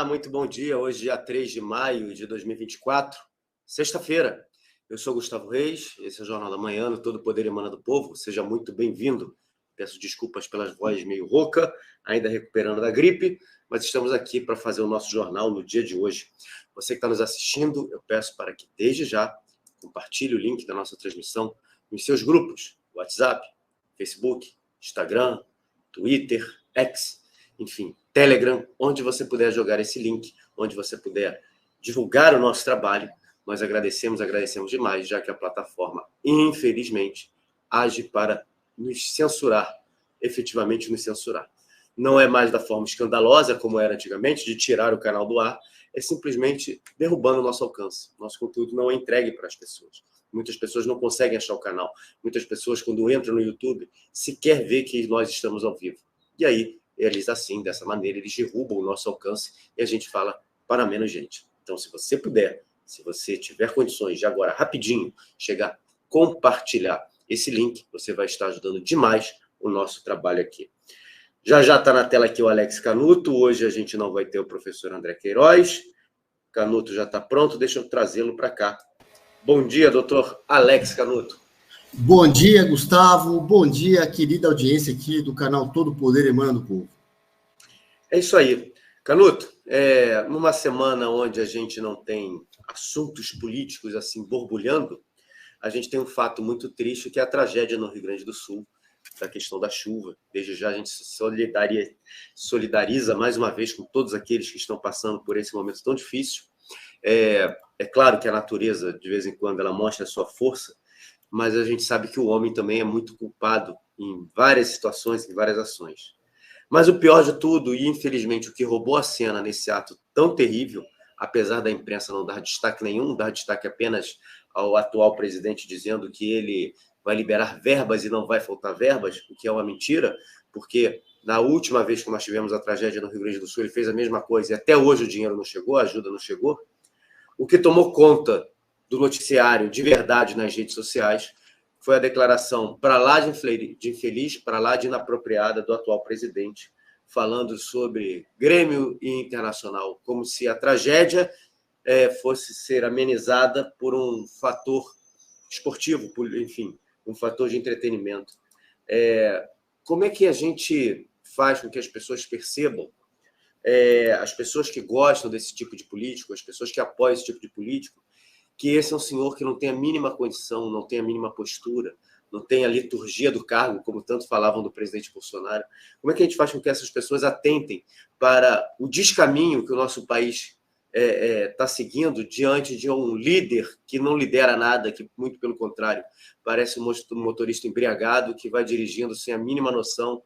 Olá, muito bom dia. Hoje, dia 3 de maio de 2024, sexta-feira. Eu sou Gustavo Reis, esse é o Jornal da Manhã, no Todo Poder Emana do Povo. Seja muito bem-vindo. Peço desculpas pelas vozes meio rouca, ainda recuperando da gripe, mas estamos aqui para fazer o nosso jornal no dia de hoje. Você que está nos assistindo, eu peço para que, desde já, compartilhe o link da nossa transmissão nos seus grupos, WhatsApp, Facebook, Instagram, Twitter, X, enfim, Telegram, onde você puder jogar esse link, onde você puder divulgar o nosso trabalho. Nós agradecemos demais, já que a plataforma, infelizmente, age para nos censurar, efetivamente nos censurar. Não é mais da forma escandalosa, como era antigamente, de tirar o canal do ar, é simplesmente derrubando o nosso alcance. Nosso conteúdo não é entregue para as pessoas. Muitas pessoas não conseguem achar o canal. Muitas pessoas, quando entram no YouTube, sequer vê que nós estamos ao vivo. E aí, eles assim, dessa maneira, eles derrubam o nosso alcance e a gente fala para menos gente. Então, se você puder, se você tiver condições de agora, rapidinho, chegar, compartilhar esse link, você vai estar ajudando demais o nosso trabalho aqui. Já está na tela aqui o Alex Canuto. Hoje a gente não vai ter o professor André Queiroz. Canuto já está pronto, deixa eu trazê-lo para cá. Bom dia, doutor Alex Canuto. Bom dia, Gustavo. Bom dia, querida audiência aqui do canal Todo Poder Emana do Povo. É isso aí. Canuto, numa semana onde a gente não tem assuntos políticos assim borbulhando, a gente tem um fato muito triste, que é a tragédia no Rio Grande do Sul, da questão da chuva. Desde já a gente se solidariza mais uma vez com todos aqueles que estão passando por esse momento tão difícil. É claro que a natureza, de vez em quando, ela mostra a sua força, mas a gente sabe que o homem também é muito culpado em várias situações, em várias ações. Mas o pior de tudo, e infelizmente o que roubou a cena nesse ato tão terrível, apesar da imprensa não dar destaque nenhum, dar destaque apenas ao atual presidente dizendo que ele vai liberar verbas e não vai faltar verbas, o que é uma mentira, porque na última vez que nós tivemos a tragédia no Rio Grande do Sul, ele fez a mesma coisa e até hoje o dinheiro não chegou, a ajuda não chegou. O que tomou conta do noticiário de verdade nas redes sociais foi a declaração para lá de infeliz, para lá de inapropriada do atual presidente, falando sobre Grêmio e Internacional, como se a tragédia fosse ser amenizada por um fator esportivo, enfim, um fator de entretenimento. Como é que a gente faz com que as pessoas percebam, as pessoas que gostam desse tipo de político, as pessoas que apoiam esse tipo de político, que esse é um senhor que não tem a mínima condição, não tem a mínima postura, não tem a liturgia do cargo, como tanto falavam do presidente Bolsonaro? Como é que a gente faz com que essas pessoas atentem para o descaminho que o nosso país está seguindo diante de um líder que não lidera nada, que muito pelo contrário, parece um motorista embriagado que vai dirigindo sem a mínima noção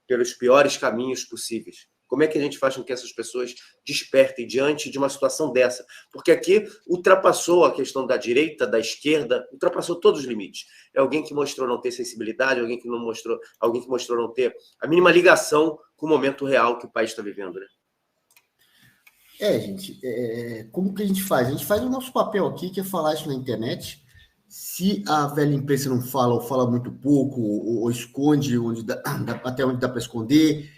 pelos piores caminhos possíveis? Como é que a gente faz com que essas pessoas despertem diante de uma situação dessa? Porque aqui ultrapassou a questão da direita, da esquerda, ultrapassou todos os limites. É alguém que mostrou não ter sensibilidade, alguém que mostrou não ter a mínima ligação com o momento real que o país está vivendo, né? Gente, como que a gente faz? A gente faz o nosso papel aqui, que é falar isso na internet. Se a velha imprensa não fala, ou fala muito pouco, ou esconde até onde dá para esconder,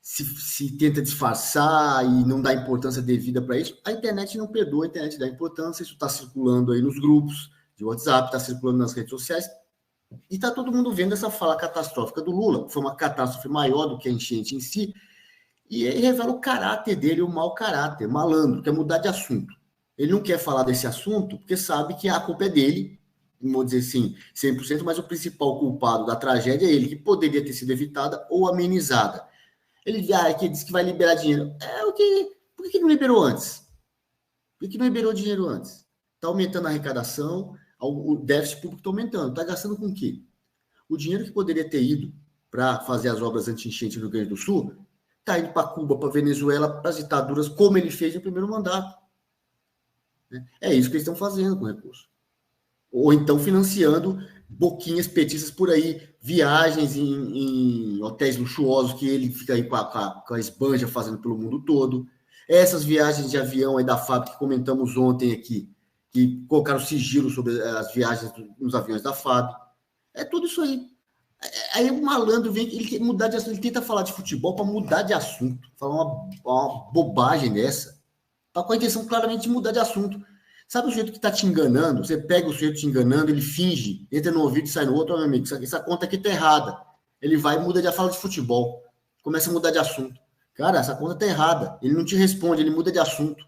se tenta disfarçar e não dá importância devida para isso, a internet não perdoa, a internet dá importância. Isso está circulando aí nos grupos de WhatsApp, está circulando nas redes sociais, e está todo mundo vendo essa fala catastrófica do Lula, que foi uma catástrofe maior do que a enchente em si, e ele revela o caráter dele, o mau caráter, malandro, quer mudar de assunto. Ele não quer falar desse assunto porque sabe que a culpa é dele, não vou dizer assim 100%, mas o principal culpado da tragédia é ele, que poderia ter sido evitada ou amenizada. Ele diz que vai liberar dinheiro. Por que não liberou antes? Por que não liberou dinheiro antes? Está aumentando a arrecadação, o déficit público está aumentando. Está gastando com o quê? O dinheiro que poderia ter ido para fazer as obras anti-enchente no Rio Grande do Sul está indo para Cuba, para Venezuela, para as ditaduras, como ele fez no primeiro mandato. É isso que eles estão fazendo com o recurso. Ou então financiando boquinhas petistas por aí, viagens em hotéis luxuosos que ele fica aí com a esbanja fazendo pelo mundo todo. Essas viagens de avião aí da FAB que comentamos ontem aqui, que colocaram sigilo sobre as viagens nos aviões da FAB. É tudo isso aí. Aí o malandro vem, ele quer mudar de assunto, ele tenta falar de futebol para mudar de assunto, falar uma bobagem dessa, tá com a intenção claramente de mudar de assunto. Sabe o jeito que tá te enganando? Você pega o sujeito te enganando, ele finge, entra no ouvido e sai no outro, meu amigo, essa conta aqui tá errada. Ele vai e muda de fala de futebol, começa a mudar de assunto. Cara, essa conta tá errada. Ele não te responde, ele muda de assunto.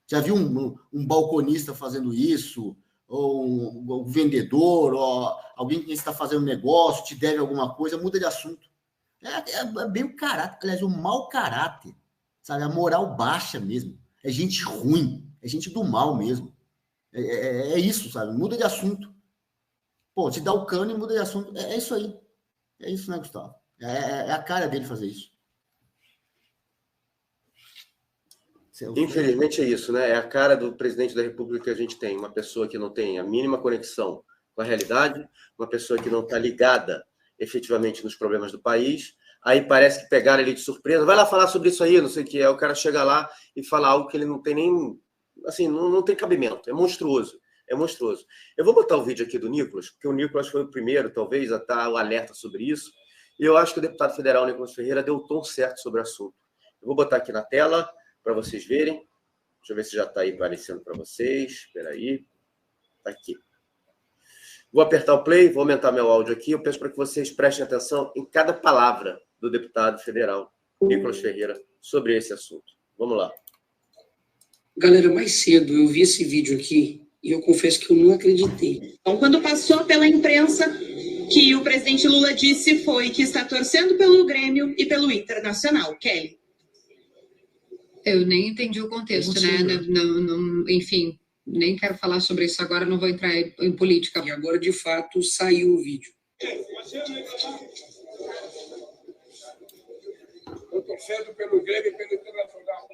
Já viu um balconista fazendo isso? Ou um vendedor, ou alguém que está fazendo negócio, te deve alguma coisa, muda de assunto. É bem o caráter, aliás, o mau caráter, sabe? A moral baixa mesmo. É gente ruim, é gente do mal mesmo. É isso, sabe? Muda de assunto. Pô, te dá o cano e muda de assunto. É isso aí. É isso, né, Gustavo? É a cara dele fazer isso. Infelizmente é isso, né? É a cara do presidente da República que a gente tem. Uma pessoa que não tem a mínima conexão com a realidade, uma pessoa que não está ligada efetivamente nos problemas do país. Aí parece que pegaram ele de surpresa. Vai lá falar sobre isso aí, não sei o que é. O cara chega lá e fala algo que ele não tem nem... Assim, não tem cabimento. É monstruoso. É monstruoso. Eu vou botar o vídeo aqui do Nicolas, porque o Nicolas foi o primeiro, talvez, a estar alerta sobre isso. E eu acho que o deputado federal Nicolas Ferreira deu o tom certo sobre o assunto. Eu vou botar aqui na tela para vocês verem. Deixa eu ver se já está aí aparecendo para vocês. Espera aí. Está aqui. Vou apertar o play, vou aumentar meu áudio aqui. Eu peço para que vocês prestem atenção em cada palavra do deputado federal Nicolas Ferreira sobre esse assunto. Vamos lá. Galera, mais cedo eu vi esse vídeo aqui e eu confesso que eu não acreditei. Então, quando passou pela imprensa que o presidente Lula disse foi que está torcendo pelo Grêmio e pelo Internacional. Kelly. Eu nem entendi o contexto, né? Enfim, nem quero falar sobre isso agora, não vou entrar em política. E agora, de fato, saiu o vídeo. Estou torcendo pelo Grêmio e pelo Internacional.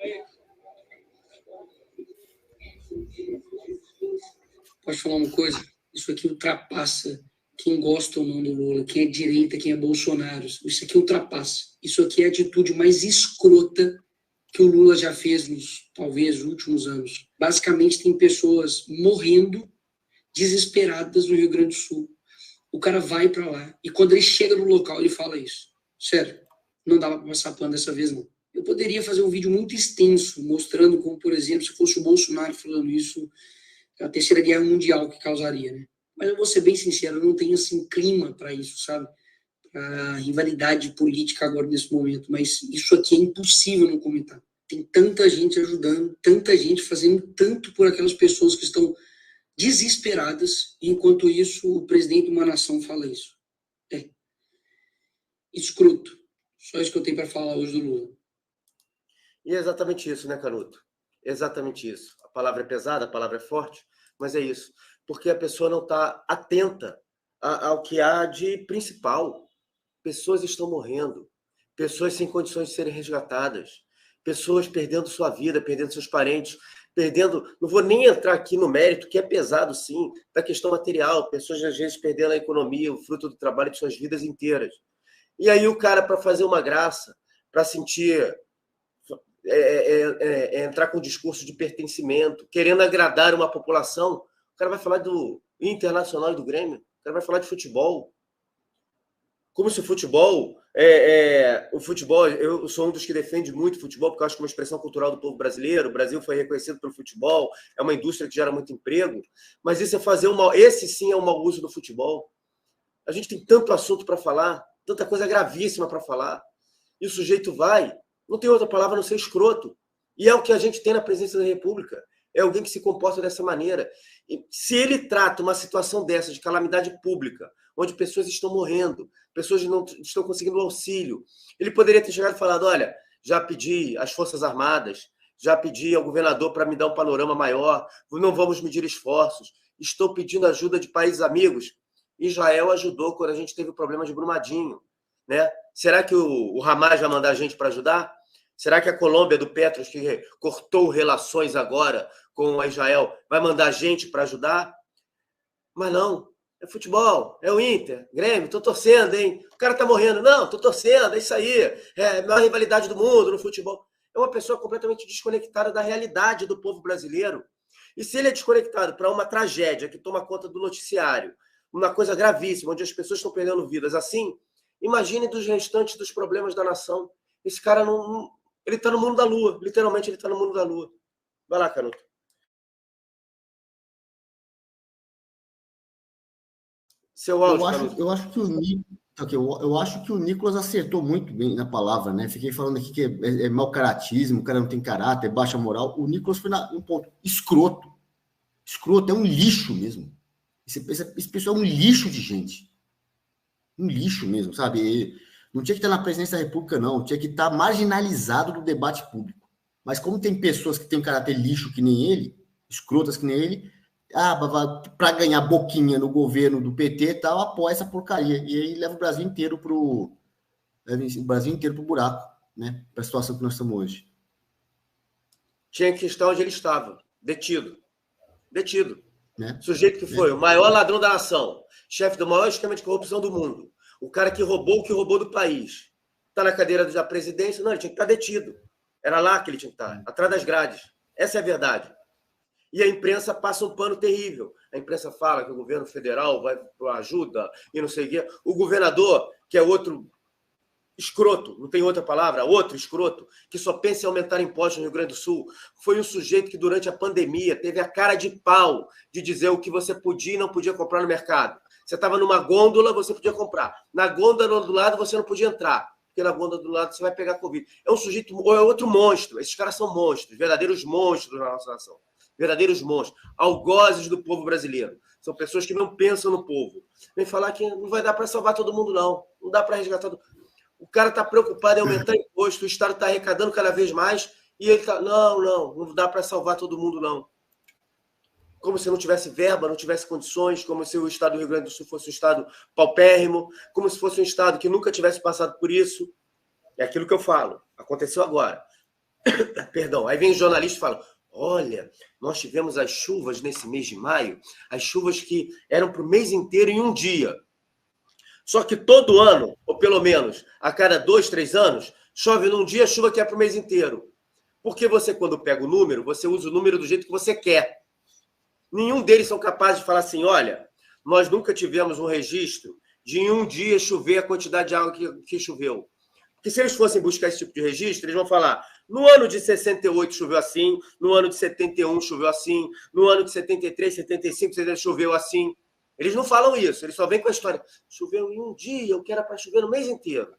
Pode falar uma coisa? Isso aqui ultrapassa quem gosta ou não do Lula, quem é direita, quem é Bolsonaro. Isso aqui ultrapassa. Isso aqui é a atitude mais escrota que o Lula já fez nos, talvez, últimos anos. Basicamente, tem pessoas morrendo, desesperadas no Rio Grande do Sul. O cara vai para lá e quando ele chega no local, ele fala isso. Sério, não dava para passar pano dessa vez, não. Eu poderia fazer um vídeo muito extenso, mostrando como, por exemplo, se fosse o Bolsonaro falando isso, a Terceira Guerra Mundial que causaria, né? Mas eu vou ser bem sincero, eu não tenho, assim, clima para isso, sabe? A rivalidade política agora nesse momento, mas isso aqui é impossível não comentar. Tem tanta gente ajudando, tanta gente fazendo tanto por aquelas pessoas que estão desesperadas, e enquanto isso o presidente de uma nação fala isso. É escroto. Só isso que eu tenho para falar hoje do Lula. E é exatamente isso, né, Canuto? Exatamente isso. A palavra é pesada, a palavra é forte, mas é isso. Porque a pessoa não está atenta ao que há de principal. Pessoas estão morrendo, pessoas sem condições de serem resgatadas, pessoas perdendo sua vida, perdendo seus parentes, perdendo... Não vou nem entrar aqui no mérito, que é pesado, sim, da questão material. Pessoas, às vezes, perdendo a economia, o fruto do trabalho de suas vidas inteiras. E aí o cara, para fazer uma graça, para sentir... entrar com um discurso de pertencimento, querendo agradar uma população, o cara vai falar do Internacional e do Grêmio, o cara vai falar de futebol. Como se o futebol... o futebol, eu sou um dos que defende muito o futebol, porque eu acho que é uma expressão cultural do povo brasileiro. O Brasil foi reconhecido pelo futebol, é uma indústria que gera muito emprego, mas isso é fazer esse sim é um mau uso do futebol. A gente tem tanto assunto para falar, tanta coisa gravíssima para falar, e o sujeito vai, não tem outra palavra a não ser escroto. E é o que a gente tem na presidência da República. É alguém que se comporta dessa maneira. E se ele trata uma situação dessa, de calamidade pública, onde pessoas estão morrendo, pessoas não estão conseguindo auxílio, ele poderia ter chegado e falado, olha, já pedi às Forças Armadas, já pedi ao governador para me dar um panorama maior, não vamos medir esforços, estou pedindo ajuda de países amigos. Israel ajudou quando a gente teve o problema de Brumadinho, né? Será que o Hamas vai mandar a gente para ajudar? Será que a Colômbia do Petros, que cortou relações agora com a Israel, vai mandar gente para ajudar? Mas não. É futebol, é o Inter, Grêmio, tô torcendo, hein? O cara tá morrendo. Não, tô torcendo, é isso aí. É a maior rivalidade do mundo no futebol. É uma pessoa completamente desconectada da realidade do povo brasileiro. E se ele é desconectado para uma tragédia que toma conta do noticiário, uma coisa gravíssima, onde as pessoas estão perdendo vidas assim, imagine dos restantes dos problemas da nação. Esse cara ele está no mundo da lua, literalmente ele está no mundo da lua. Vai lá, Canuto. Seu áudio, eu acho que o Nicolas acertou muito bem na palavra, né? Fiquei falando aqui que é mau caratismo, o cara não tem caráter, baixa moral. O Nicolas foi um ponto escroto. Escroto, é um lixo mesmo. Esse pessoal é um lixo de gente. Um lixo mesmo, sabe? Não tinha que estar na presidência da República, não. Tinha que estar marginalizado do debate público. Mas como tem pessoas que têm um caráter lixo que nem ele, escrotas que nem ele, para ganhar boquinha no governo do PT e tal, apoia essa porcaria. E aí leva o Brasil inteiro pro buraco, né? Para a situação que nós estamos hoje. Tinha que estar onde ele estava, detido. Né? Sujeito que foi o maior ladrão da nação, chefe do maior esquema de corrupção do mundo, o cara que roubou do país, está na cadeira da presidência, não, ele tinha que estar detido. Era lá que ele tinha que estar, atrás das grades. Essa é a verdade. E a imprensa passa um pano terrível. A imprensa fala que o governo federal vai ajuda e não sei o quê. O governador, que é outro escroto, não tem outra palavra, outro escroto, que só pensa em aumentar impostos no Rio Grande do Sul, foi um sujeito que durante a pandemia teve a cara de pau de dizer o que você podia e não podia comprar no mercado. Você estava numa gôndola, você podia comprar. Na gôndola do lado, você não podia entrar, porque na gôndola do lado você vai pegar Covid. É um sujeito, ou é outro monstro. Esses caras são monstros, verdadeiros monstros na nossa nação. Verdadeiros monstros, algozes do povo brasileiro. São pessoas que não pensam no povo. Vem falar que não vai dar para salvar todo mundo, não. Não dá para resgatar todo mundo. O cara está preocupado em aumentar imposto, o Estado está arrecadando cada vez mais, e ele está, não dá para salvar todo mundo, não. Como se não tivesse verba, não tivesse condições, como se o Estado do Rio Grande do Sul fosse um Estado paupérrimo, como se fosse um Estado que nunca tivesse passado por isso. É aquilo que eu falo. Aconteceu agora. Perdão. Aí vem os jornalistas e falam, olha, nós tivemos as chuvas nesse mês de maio, as chuvas que eram para o mês inteiro em um dia. Só que todo ano, ou pelo menos a cada 2, 3 anos, chove num dia a chuva que é para o mês inteiro. Porque você, quando pega o número, você usa o número do jeito que você quer. Nenhum deles são capazes de falar assim, olha, nós nunca tivemos um registro de em um dia chover a quantidade de água que choveu. Porque se eles fossem buscar esse tipo de registro, eles vão falar, no ano de 68 choveu assim, no ano de 71 choveu assim, no ano de 73, 75 choveu assim. Eles não falam isso, eles só vêm com a história. Choveu em um dia, o que era para chover no mês inteiro.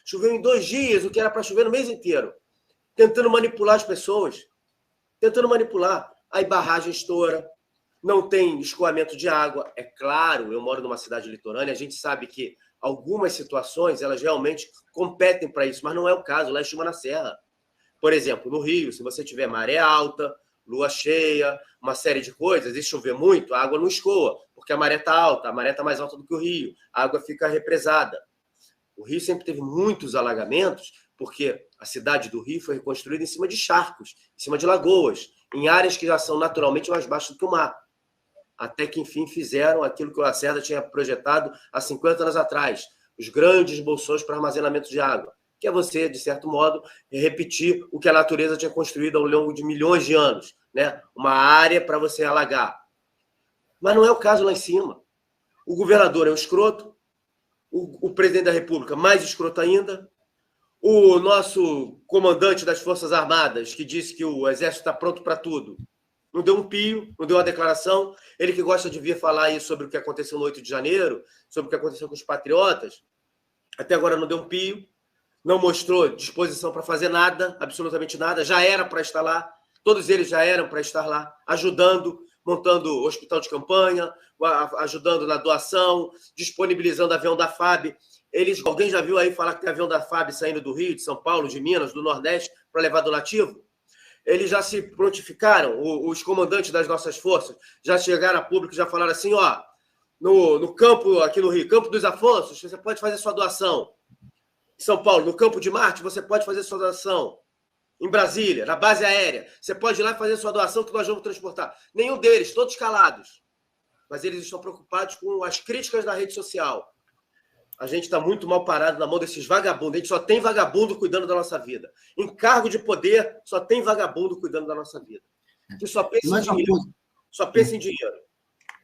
Choveu em 2 dias, o que era para chover no mês inteiro. Tentando manipular as pessoas. Tentando manipular. Aí barragem estoura, não tem escoamento de água. É claro, eu moro numa cidade litorânea, a gente sabe que algumas situações, elas realmente competem para isso, mas não é o caso, lá é chuva na serra. Por exemplo, no Rio, se você tiver maré alta, lua cheia, uma série de coisas, e chover muito, a água não escoa, porque a maré está alta, a maré está mais alta do que o rio, a água fica represada. O Rio sempre teve muitos alagamentos, porque a cidade do Rio foi reconstruída em cima de charcos, em cima de lagoas, em áreas que já são naturalmente mais baixas do que o mar. Até que, enfim, fizeram aquilo que o Lacerda tinha projetado há 50 anos atrás, os grandes bolsões para armazenamento de água, que é você, de certo modo, repetir o que a natureza tinha construído ao longo de milhões de anos, né? Uma área para você alagar. Mas não é o caso lá em cima. O governador é um escroto, o presidente da República mais escroto ainda, o nosso comandante das Forças Armadas, que disse que o Exército está pronto para tudo, não deu um pio, não deu uma declaração. Ele que gosta de vir falar aí sobre o que aconteceu no 8 de janeiro, sobre o que aconteceu com os patriotas, até agora não deu um pio, não mostrou disposição para fazer nada, absolutamente nada, já era para estar lá, todos eles já eram para estar lá, ajudando, montando hospital de campanha, ajudando na doação, disponibilizando avião da FAB. Alguém já viu aí falar que tem avião da FAB saindo do Rio, de São Paulo, de Minas, do Nordeste, para levar donativo? Eles já se prontificaram, os comandantes das nossas forças já chegaram a público, já falaram assim, ó, no campo aqui no Rio, Campo dos Afonsos, você pode fazer sua doação. Em São Paulo, no Campo de Marte, você pode fazer sua doação. Em Brasília, na base aérea, você pode ir lá e fazer sua doação que nós vamos transportar. Nenhum deles, todos calados. Mas eles estão preocupados com as críticas da rede social. A gente está muito mal parado na mão desses vagabundos. A gente só tem vagabundo cuidando da nossa vida. Em cargo de poder, só tem vagabundo cuidando da nossa vida. Que só pensa em dinheiro. Só pensa em dinheiro.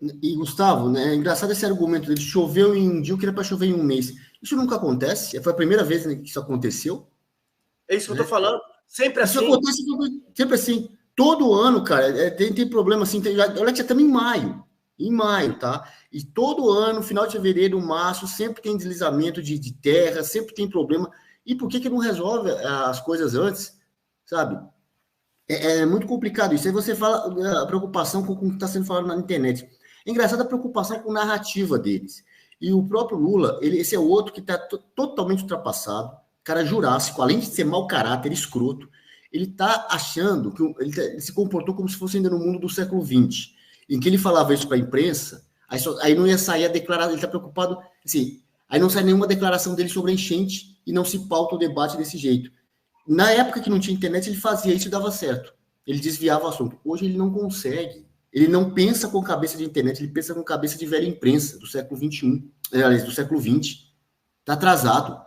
E, Gustavo, né, é engraçado esse argumento dele, choveu em um dia, eu queria para chover em um mês. Isso nunca acontece? Foi a primeira vez, né, que isso aconteceu? É isso que eu estou falando. Sempre Isso assim. acontece sempre assim. Todo ano, cara, tem problema assim. Olha que já estamos em maio. Em maio, tá? E todo ano, final de fevereiro, março, sempre tem deslizamento de terra, sempre tem problema. E por que não resolve as coisas antes? Sabe? É muito complicado isso. Aí você fala a preocupação com o que está sendo falado na internet. É engraçado a preocupação com a narrativa deles. E o próprio Lula, esse é outro que está totalmente ultrapassado, cara jurássico, além de ser mau caráter, escroto, ele está achando que ele se comportou como se fosse ainda no mundo do século XX, em que ele falava isso para a imprensa, aí não ia sair a declaração, ele está preocupado, assim, aí não sai nenhuma declaração dele sobre a enchente e não se pauta o debate desse jeito. Na época que não tinha internet, ele fazia isso e dava certo. Ele desviava o assunto. Hoje ele não consegue. Ele não pensa com cabeça de internet, ele pensa com cabeça de velha imprensa do século XXI, aliás, do século XX. Está atrasado.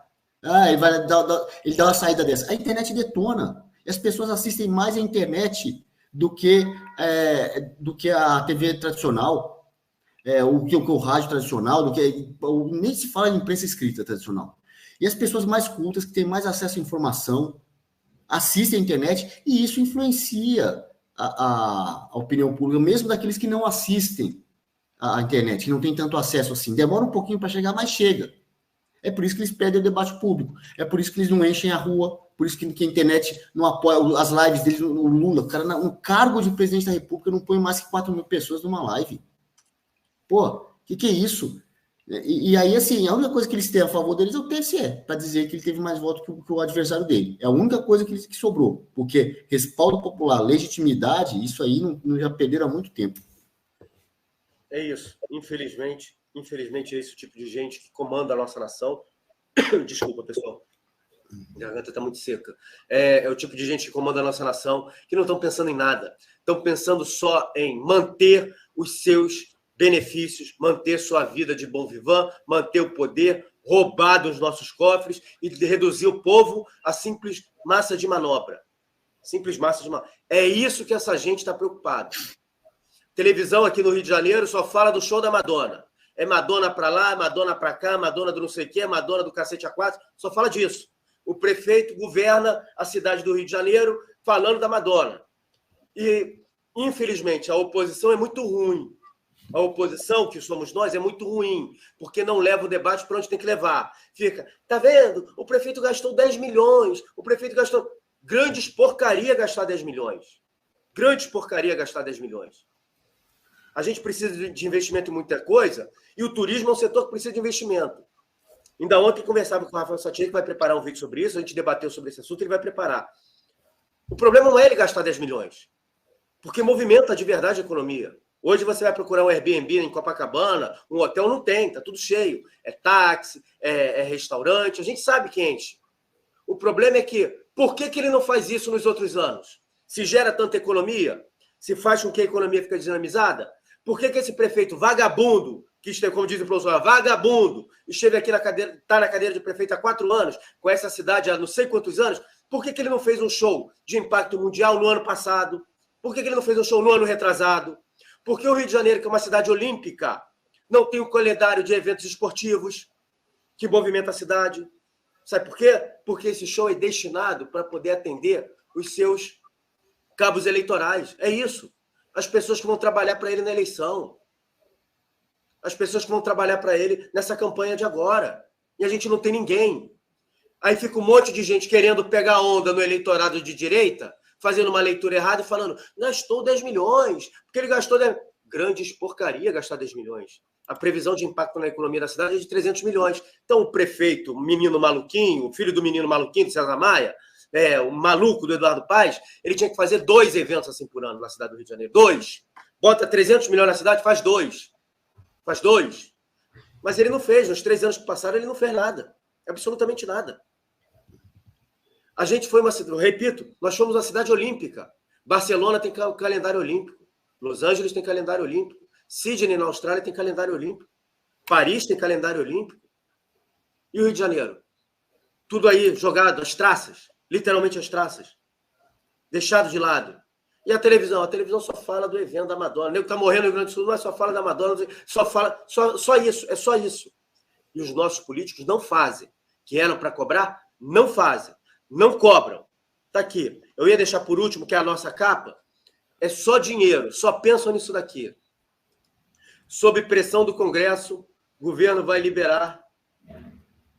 Ele dá uma saída dessa. A internet detona. E as pessoas assistem mais a internet do que a TV tradicional, o rádio tradicional, nem se fala em imprensa escrita tradicional. E as pessoas mais cultas, que têm mais acesso à informação, assistem a internet, e isso influencia a opinião pública, mesmo daqueles que não assistem a internet, que não tem tanto acesso assim. Demora um pouquinho para chegar, mas chega. É por isso que eles perdem o debate público. É por isso que eles não enchem a rua. Por isso que a internet não apoia as lives deles. O Lula, o cara, no cargo de presidente da República, não põe mais que 4.000 pessoas numa live. Pô, que é isso? E aí, assim, a única coisa que eles têm a favor deles é o TSE, para dizer que ele teve mais votos que o adversário dele. É a única coisa que sobrou. Porque respaldo popular, legitimidade, isso aí não já perderam há muito tempo. É isso. Infelizmente é esse tipo de gente que comanda a nossa nação. Desculpa, pessoal. Minha garganta está muito seca. É o tipo de gente que comanda a nossa nação, que não estão pensando em nada. Estão pensando só em manter os seus benefícios, manter sua vida de bom vivant, manter o poder, roubar dos nossos cofres e reduzir o povo a simples massa de manobra. Simples massa de manobra. É isso que essa gente está preocupada. Televisão aqui no Rio de Janeiro só fala do show da Madonna. É Madonna para lá, Madonna para cá, Madonna do não sei o quê, Madonna do cacete A4, só fala disso. O prefeito governa a cidade do Rio de Janeiro falando da Madonna. E, infelizmente, a oposição é muito ruim. A oposição, que somos nós, é muito ruim, porque não leva o debate para onde tem que levar. Fica, tá vendo? O prefeito gastou 10 milhões, o prefeito gastou... Grandes porcaria gastar 10 milhões. Grandes porcaria gastar 10 milhões. A gente precisa de investimento em muita coisa, e o turismo é um setor que precisa de investimento. Ainda ontem conversava com o Rafael Satien, que vai preparar um vídeo sobre isso, a gente debateu sobre esse assunto, ele vai preparar. O problema não é ele gastar 10 milhões, porque movimenta de verdade a economia. Hoje você vai procurar um Airbnb em Copacabana, um hotel não tem, está tudo cheio. É táxi, é restaurante, a gente sabe que enche. O problema é que, por que ele não faz isso nos outros anos? Se gera tanta economia, se faz com que a economia fique dinamizada, por que esse prefeito vagabundo, que esteve, como diz o professor, vagabundo, esteve aqui está na cadeira de prefeito há 4 anos, conhece a cidade há não sei quantos anos, por que ele não fez um show de impacto mundial no ano passado? Por que ele não fez um show no ano retrasado? Por que o Rio de Janeiro, que é uma cidade olímpica, não tem um calendário de eventos esportivos que movimenta a cidade? Sabe por quê? Porque esse show é destinado para poder atender os seus cabos eleitorais. É isso. As pessoas que vão trabalhar para ele na eleição. As pessoas que vão trabalhar para ele nessa campanha de agora. E a gente não tem ninguém. Aí fica um monte de gente querendo pegar onda no eleitorado de direita, fazendo uma leitura errada e falando, gastou 10 milhões, porque ele gastou 10... Grandes porcaria gastar 10 milhões. A previsão de impacto na economia da cidade é de 300 milhões. Então, o prefeito, o menino maluquinho, o filho do menino maluquinho, do César Maia, o maluco do Eduardo Paes, ele tinha que fazer 2 eventos assim por ano na cidade do Rio de Janeiro. 2. Bota 300 milhões na cidade, faz 2. Faz 2. Mas ele não fez. Nos 3 anos que passaram, ele não fez nada. Absolutamente nada. A gente foi repito, nós fomos uma cidade olímpica. Barcelona tem calendário olímpico. Los Angeles tem calendário olímpico. Sydney, na Austrália, tem calendário olímpico. Paris tem calendário olímpico. E o Rio de Janeiro? Tudo aí jogado, as traças. Literalmente as traças. Deixado de lado. E a televisão só fala do evento da Madonna. O nego tá morrendo no Rio Grande do Sul, mas só fala da Madonna, só isso, é só isso. E os nossos políticos não fazem. Que eram para cobrar, não fazem. Não cobram. Tá aqui. Eu ia deixar por último, que é a nossa capa. É só dinheiro, só pensam nisso daqui. Sob pressão do Congresso, o governo vai liberar...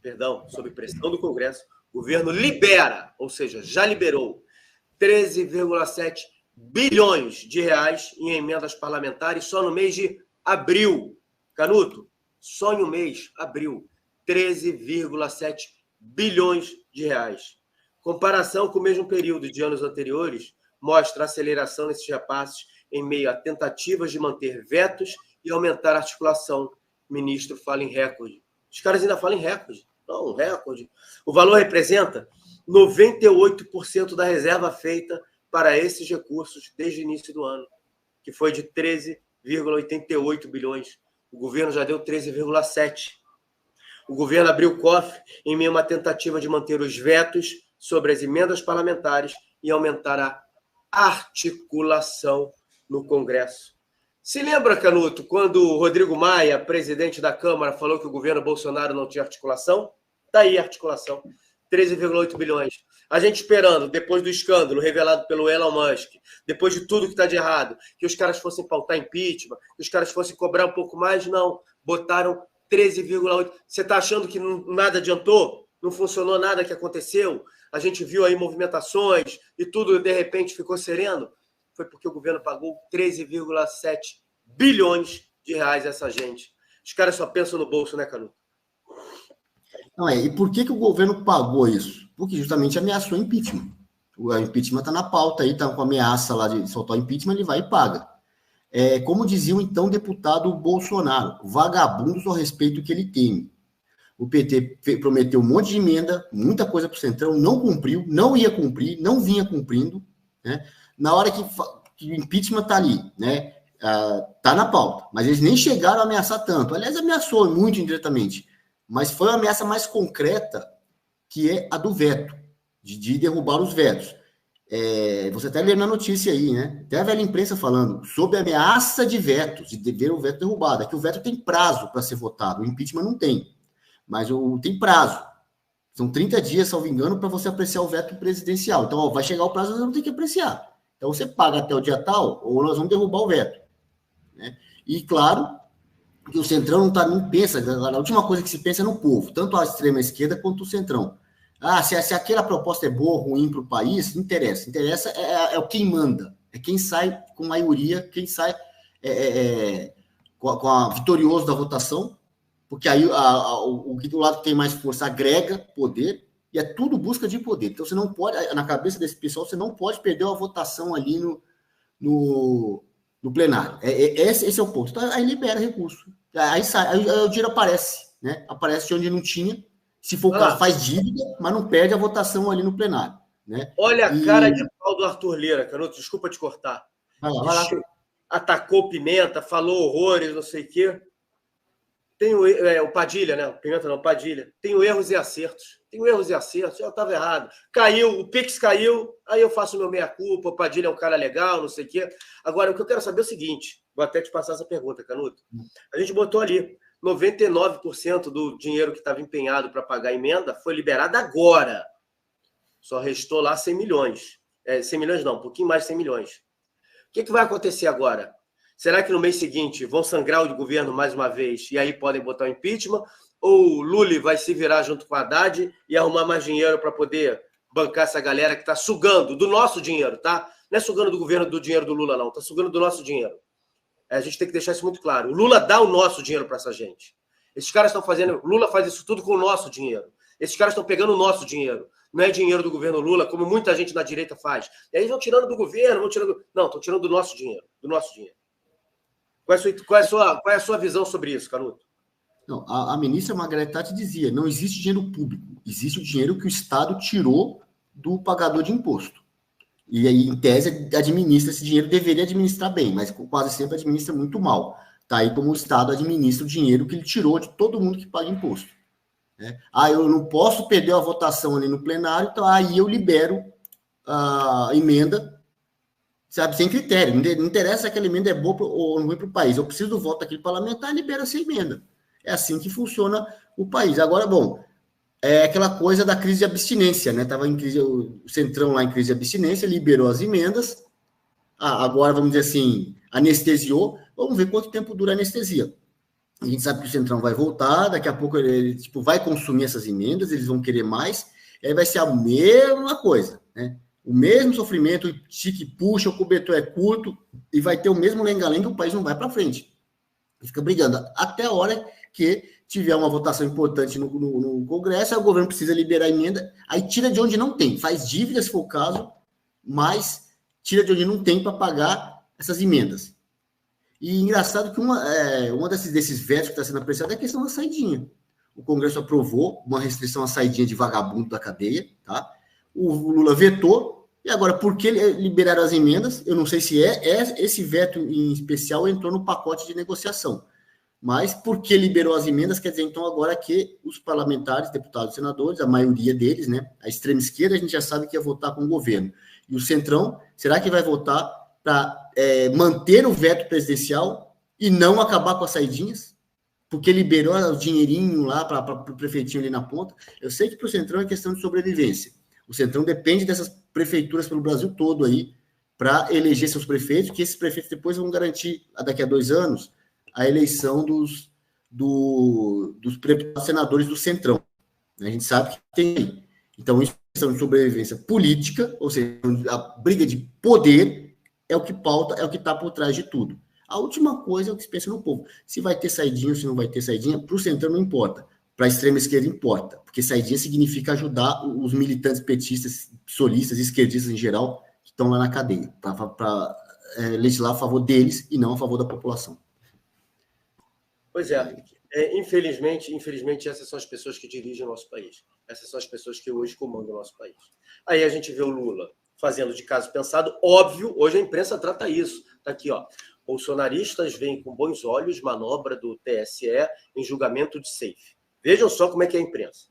Perdão, sob pressão do Congresso, o governo libera, ou seja, já liberou 13,7 bilhões de reais em emendas parlamentares só no mês de abril. Canuto, só em um mês, abril, 13,7 bilhões de reais. Comparação com o mesmo período de anos anteriores mostra a aceleração nesses repasses em meio a tentativas de manter vetos e aumentar a articulação. O ministro fala em recorde. Os caras ainda falam em recorde. Não, um recorde. O valor representa 98% da reserva feita para esses recursos desde o início do ano, que foi de 13,88 bilhões. O governo já deu 13,7. O governo abriu o cofre em meio a uma tentativa de manter os vetos sobre as emendas parlamentares e aumentar a articulação no Congresso. Se lembra, Canuto, quando o Rodrigo Maia, presidente da Câmara, falou que o governo Bolsonaro não tinha articulação? Está aí a articulação, 13,8 bilhões. A gente esperando, depois do escândalo revelado pelo Elon Musk, depois de tudo que está de errado, que os caras fossem pautar impeachment, que os caras fossem cobrar um pouco mais, não. Botaram 13,8. Você está achando que nada adiantou? Não funcionou nada que aconteceu? A gente viu aí movimentações e tudo, de repente, ficou sereno? Foi porque o governo pagou 13,7 bilhões de reais a essa gente. Os caras só pensam no bolso, né, Canuto? Não, e por que o governo pagou isso? Porque justamente ameaçou impeachment. O impeachment está na pauta aí, está com ameaça lá de soltar o impeachment, ele vai e paga. Como dizia o então deputado Bolsonaro, vagabundos ao respeito do que ele tem. O PT prometeu um monte de emenda, muita coisa para o Centrão, não cumpriu, não ia cumprir, não vinha cumprindo, né? Na hora que o impeachment está ali, né? Está na pauta, mas eles nem chegaram a ameaçar tanto. Aliás, ameaçou muito indiretamente, mas foi uma ameaça mais concreta, que é a do veto, de derrubar os vetos. Você até leu na notícia aí, né? Até a velha imprensa falando sobre a ameaça de vetos, de ver o veto derrubado. É que o veto tem prazo para ser votado, o impeachment não tem, mas tem prazo. São 30 dias, salvo engano, para você apreciar o veto presidencial. Então, vai chegar o prazo, você não tem que apreciar. Então, você paga até o dia tal, ou nós vamos derrubar o veto. Né? E, claro, que o Centrão não tá, nem pensa, a última coisa que se pensa é no povo, tanto a extrema-esquerda quanto o Centrão. Se aquela proposta é boa ou ruim para o país, não interessa. Interessa é quem manda, é quem sai com maioria, quem sai com a vitorioso da votação, porque aí o que do lado que tem mais força agrega poder, e é tudo busca de poder. Então, você não pode, na cabeça desse pessoal, você não pode perder uma votação ali no plenário. Esse é o ponto. Então, aí libera recurso. Aí o dinheiro aparece, né? Aparece de onde não tinha. Se for o caso, faz dívida, mas não perde a votação ali no plenário. Né? Olha a cara de pau do Arthur Lira, Canuto, desculpa te cortar. Vai lá. Atacou Pimenta, falou horrores, não sei o quê. Tem o Padilha, né? Pimenta não, Padilha. Tenho erros e acertos. Eu estava errado. Caiu, o Pix caiu, aí eu faço meu meia-culpa, o Padilha é um cara legal, não sei o quê. Agora, o que eu quero saber é o seguinte, vou até te passar essa pergunta, Canuto. A gente botou ali, 99% do dinheiro que estava empenhado para pagar a emenda foi liberado agora. Só restou lá 100 milhões. 100 milhões não, um pouquinho mais de 100 milhões. O que vai acontecer agora? Será que no mês seguinte vão sangrar o governo mais uma vez e aí podem botar o impeachment? Ou o Lula vai se virar junto com a Haddad e arrumar mais dinheiro para poder bancar essa galera que está sugando do nosso dinheiro, tá? Não é sugando do governo do dinheiro do Lula, não. Está sugando do nosso dinheiro. A gente tem que deixar isso muito claro. O Lula dá o nosso dinheiro para essa gente. Esses caras estão fazendo... O Lula faz isso tudo com o nosso dinheiro. Esses caras estão pegando o nosso dinheiro. Não é dinheiro do governo Lula, como muita gente na direita faz. E aí vão tirando do governo, vão tirando... Não, estão tirando do nosso dinheiro. Do nosso dinheiro. Qual é a sua visão sobre isso, Canuto? Não, a ministra Margareth Tatti dizia, não existe dinheiro público, existe o dinheiro que o Estado tirou do pagador de imposto. E aí, em tese, administra esse dinheiro, deveria administrar bem, mas quase sempre administra muito mal. Tá aí como o Estado administra o dinheiro que ele tirou de todo mundo que paga imposto. Né? Eu não posso perder a votação ali no plenário, então aí eu libero a emenda sabe, sem critério. Não interessa se aquela emenda é boa ou não é para o país. Eu preciso do voto daquele parlamentar, libera-se a emenda. É assim que funciona o país. Agora, bom, é aquela coisa da crise de abstinência, né? Estava em crise, o Centrão lá em crise de abstinência, liberou as emendas. Agora, vamos dizer assim, anestesiou. Vamos ver quanto tempo dura a anestesia. A gente sabe que o Centrão vai voltar, daqui a pouco ele vai consumir essas emendas, eles vão querer mais, e aí vai ser a mesma coisa, né? O mesmo sofrimento, o tique puxa, o cobertor é curto, e vai ter o mesmo lenga-lenga, o país não vai para frente. Fica brigando até a hora que tiver uma votação importante no Congresso, aí o governo precisa liberar a emenda, aí tira de onde não tem, faz dívida, se for o caso, mas tira de onde não tem para pagar essas emendas. E engraçado que uma desses vetos que está sendo apreciado é a questão da saidinha. O Congresso aprovou uma restrição à saidinha de vagabundo da cadeia, tá? O Lula vetou, e agora, por que liberaram as emendas? Eu não sei se esse veto em especial entrou no pacote de negociação. Mas por que liberou as emendas? Quer dizer, então, agora que os parlamentares, deputados e senadores, a maioria deles, né? A extrema esquerda, a gente já sabe que ia votar com o governo. E o Centrão, será que vai votar para manter o veto presidencial e não acabar com as saidinhas? Porque liberou o dinheirinho lá para o prefeitinho ali na ponta. Eu sei que para o Centrão é questão de sobrevivência. O Centrão depende dessas prefeituras pelo Brasil todo aí para eleger seus prefeitos, que esses prefeitos depois vão garantir, daqui a 2 anos, a eleição dos senadores do Centrão. A gente sabe que tem. Então, isso é questão de sobrevivência política, ou seja, a briga de poder é o que pauta, é o que está por trás de tudo. A última coisa é o que se pensa no povo. Se vai ter saidinha ou se não vai ter saidinha, para o Centrão não importa. Para a extrema esquerda importa, porque saidinha significa ajudar os militantes petistas, solistas, esquerdistas em geral, que estão lá na cadeia, para legislar a favor deles e não a favor da população. Pois é. Infelizmente, essas são as pessoas que dirigem o nosso país. Essas são as pessoas que hoje comandam o nosso país. Aí a gente vê o Lula fazendo de caso pensado, óbvio, hoje a imprensa trata isso. Está aqui, ó. Bolsonaristas veem com bons olhos manobra do TSE em julgamento de SAFE. Vejam só como é que é a imprensa.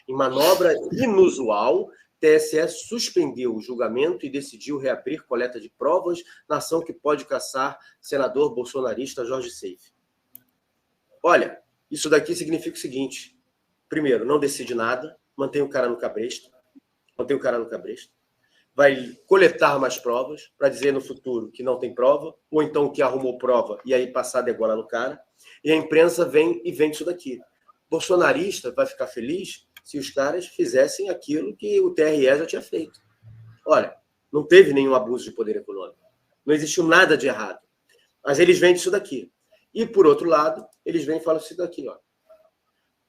Em manobra inusual, TSE suspendeu o julgamento e decidiu reabrir coleta de provas na ação que pode caçar senador bolsonarista Jorge Seife. Olha, isso daqui significa o seguinte. Primeiro, não decide nada, mantém o cara no cabresto, vai coletar mais provas para dizer no futuro que não tem prova, ou então que arrumou prova e aí passar a degola no cara, e a imprensa vem e vende isso daqui. Bolsonarista vai ficar feliz se os caras fizessem aquilo que o TRE já tinha feito. Olha, não teve nenhum abuso de poder econômico. Não existiu nada de errado. Mas eles vendem isso daqui. E, por outro lado, eles vêm e falam isso daqui. Ó.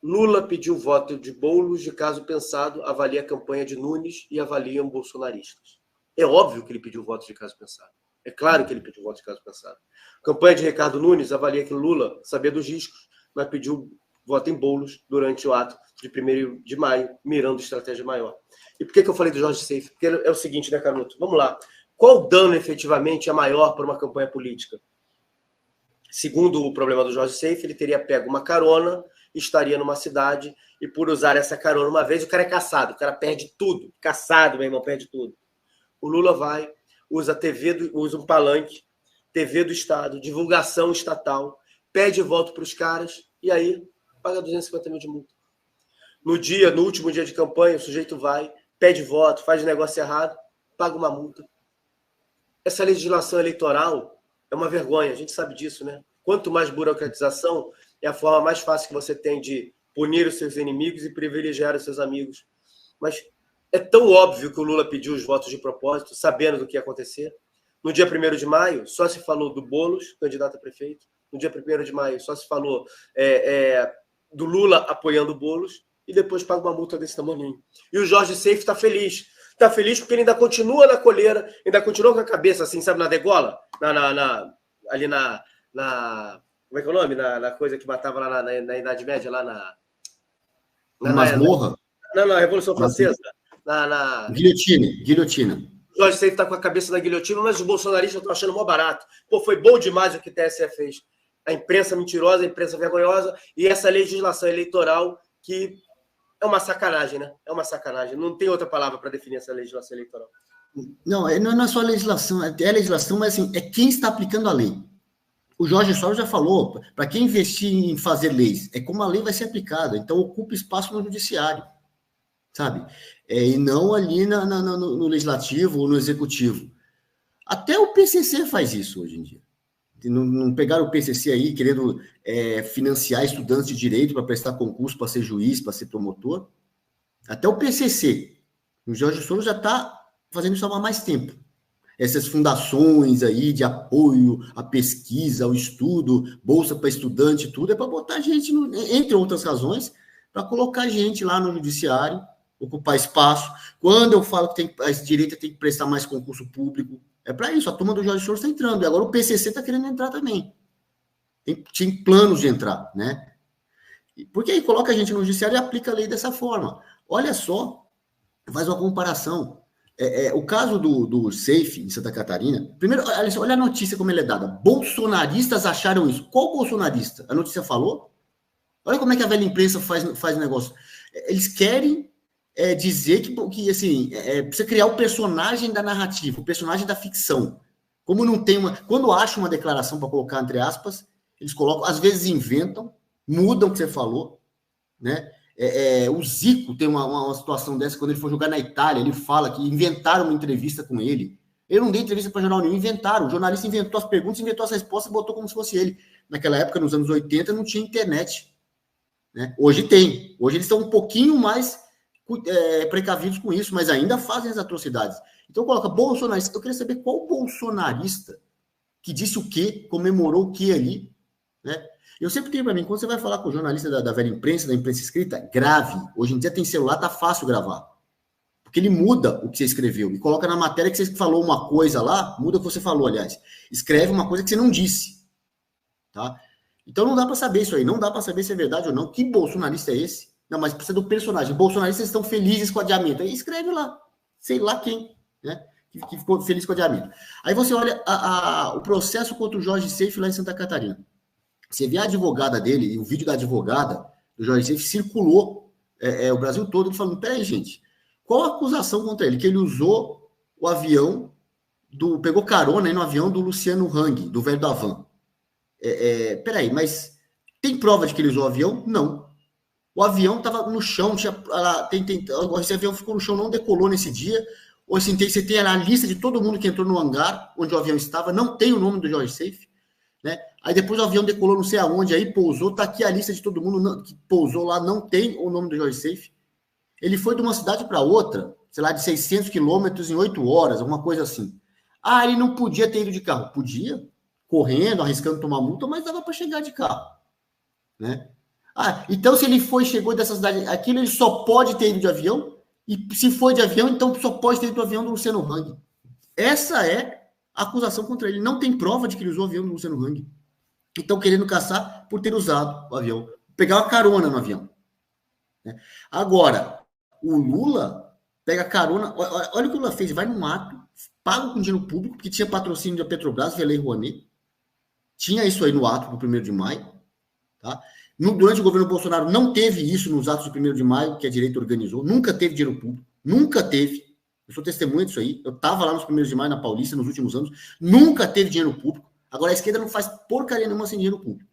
Lula pediu voto de Boulos de caso pensado, avalia a campanha de Nunes e avaliam bolsonaristas. É óbvio que ele pediu voto de caso pensado. É claro que ele pediu voto de caso pensado. Campanha de Ricardo Nunes avalia que Lula sabia dos riscos, mas pediu voto em Boulos durante o ato de 1º de maio, mirando estratégia maior. E por que eu falei do Jorge Seife? Porque é o seguinte, né, Canuto? Vamos lá. Qual dano efetivamente é maior para uma campanha política? Segundo o problema do Jorge Seife, ele teria pego uma carona, estaria numa cidade, e por usar essa carona uma vez, o cara é caçado, o cara perde tudo. Caçado, meu irmão, perde tudo. O Lula vai, usa usa um palanque, TV do Estado, divulgação estatal, pede voto para os caras, e aí paga 250 mil de multa. No último dia de campanha, o sujeito vai, pede voto, faz negócio errado, paga uma multa. Essa legislação eleitoral é uma vergonha, a gente sabe disso, né? Quanto mais burocratização, é a forma mais fácil que você tem de punir os seus inimigos e privilegiar os seus amigos. Mas é tão óbvio que o Lula pediu os votos de propósito, sabendo do que ia acontecer. No dia 1º de maio, só se falou do Boulos, candidato a prefeito. No dia 1º de maio, só se falou do Lula apoiando o Boulos, e depois paga uma multa desse tamanho. E o Jorge Seife está feliz. Está feliz porque ele ainda continua na coleira, ainda continua com a cabeça assim, sabe, na degola? Ali na como é que é o nome? Na coisa que matava lá na Idade Média, lá na masmorra? Na Revolução Francesa. Guilhotina. O Jorge Seife está com a cabeça na guilhotina, mas os bolsonaristas estão achando mó barato. Pô, foi bom demais o que o TSE fez. A imprensa mentirosa, a imprensa vergonhosa e essa legislação eleitoral que é uma sacanagem, né? É uma sacanagem. Não tem outra palavra para definir essa legislação eleitoral. Não é só a legislação, é a legislação, mas assim, é quem está aplicando a lei. O Jorge Soros já falou, para quem investir em fazer leis, é como a lei vai ser aplicada, então ocupa espaço no judiciário, sabe? E não ali no legislativo ou no executivo. Até o PCC faz isso hoje em dia. Não pegaram o PCC aí querendo financiar estudantes de direito para prestar concurso, para ser juiz, para ser promotor. Até o PCC. O Jorge Soros já está fazendo isso há mais tempo. Essas fundações aí de apoio à pesquisa, ao estudo, bolsa para estudante, tudo, é para botar gente, entre outras razões, para colocar gente lá no judiciário, ocupar espaço. Quando eu falo que a direita tem que prestar mais concurso público, é para isso. A turma do Jorge Soros está entrando. E agora o PCC está querendo entrar também. Tinha planos de entrar, né? Porque aí coloca a gente no judiciário e aplica a lei dessa forma. Olha só, faz uma comparação. O caso do SAFE em Santa Catarina, primeiro, olha a notícia como ela é dada. Bolsonaristas acharam isso. Qual bolsonarista? A notícia falou? Olha como é que a velha imprensa faz negócio. Eles querem dizer que assim, precisa criar o personagem da narrativa, o personagem da ficção. Como não tem quando acham uma declaração para colocar entre aspas, eles colocam, às vezes inventam, mudam o que você falou, né? O Zico tem uma situação dessa, quando ele foi jogar na Itália, ele fala que inventaram uma entrevista com ele. Eu não dei entrevista para jornal nenhum, inventaram. O jornalista inventou as perguntas, inventou as respostas e botou como se fosse ele. Naquela época, nos anos 80, não tinha internet, né? Hoje tem. Hoje eles estão um pouquinho mais precavidos com isso, mas ainda fazem as atrocidades. Então coloca bolsonarista. Eu queria saber qual bolsonarista que disse o quê, comemorou o quê ali, né? Eu sempre tenho para mim, quando você vai falar com o jornalista da velha imprensa, da imprensa escrita, grave. Hoje em dia tem celular, tá fácil gravar. Porque ele muda o que você escreveu e coloca na matéria que você falou uma coisa lá, muda o que você falou, aliás. Escreve uma coisa que você não disse, tá? Então não dá para saber isso aí, não dá para saber se é verdade ou não. Que bolsonarista é esse? Não, mas precisa do personagem. Bolsonaristas estão felizes com o adiamento. Aí escreve lá, sei lá quem, né? Que ficou feliz com o adiamento. Aí você olha o processo contra o Jorge Seife lá em Santa Catarina. Você vê a advogada dele, e o vídeo da advogada do Jorge Seife circulou o Brasil todo, falando, peraí, gente, qual a acusação contra ele? Que ele usou o avião, pegou carona aí no avião do Luciano Hang, do velho da Van. Peraí, mas tem prova de que ele usou o avião? Não. O avião estava no chão, esse avião ficou no chão, não decolou nesse dia. Ou assim, você tem a lista de todo mundo que entrou no hangar, onde o avião estava, não tem o nome do Jorge Seife, né? Aí depois o avião decolou não sei aonde, aí pousou, tá aqui a lista de todo mundo que pousou lá, não tem o nome do Jorge Seife. Ele foi de uma cidade para outra, sei lá, de 600 quilômetros em 8 horas, alguma coisa assim. Ele não podia ter ido de carro. Podia, correndo, arriscando tomar multa, mas dava para chegar de carro, né? Então se ele chegou dessa cidade, aquilo ele só pode ter ido de avião, e se foi de avião, então só pode ter ido do avião do Luciano Hang. Essa é a acusação contra ele. Não tem prova de que ele usou o avião do Luciano Hang. Estão querendo caçar por ter usado o avião. Pegar uma carona no avião, né? Agora, o Lula pega carona. Olha o que o Lula fez. Vai num ato, paga com dinheiro público, porque tinha patrocínio da Petrobras, Lei Rouanet. Tinha isso aí no ato do 1º de maio. Tá? Durante o governo Bolsonaro não teve isso nos atos do 1º de maio, que a direita organizou. Nunca teve dinheiro público. Nunca teve. Eu sou testemunha disso aí. Eu estava lá nos 1º de maio na Paulista nos últimos anos. Nunca teve dinheiro público. Agora, a esquerda não faz porcaria nenhuma sem dinheiro público.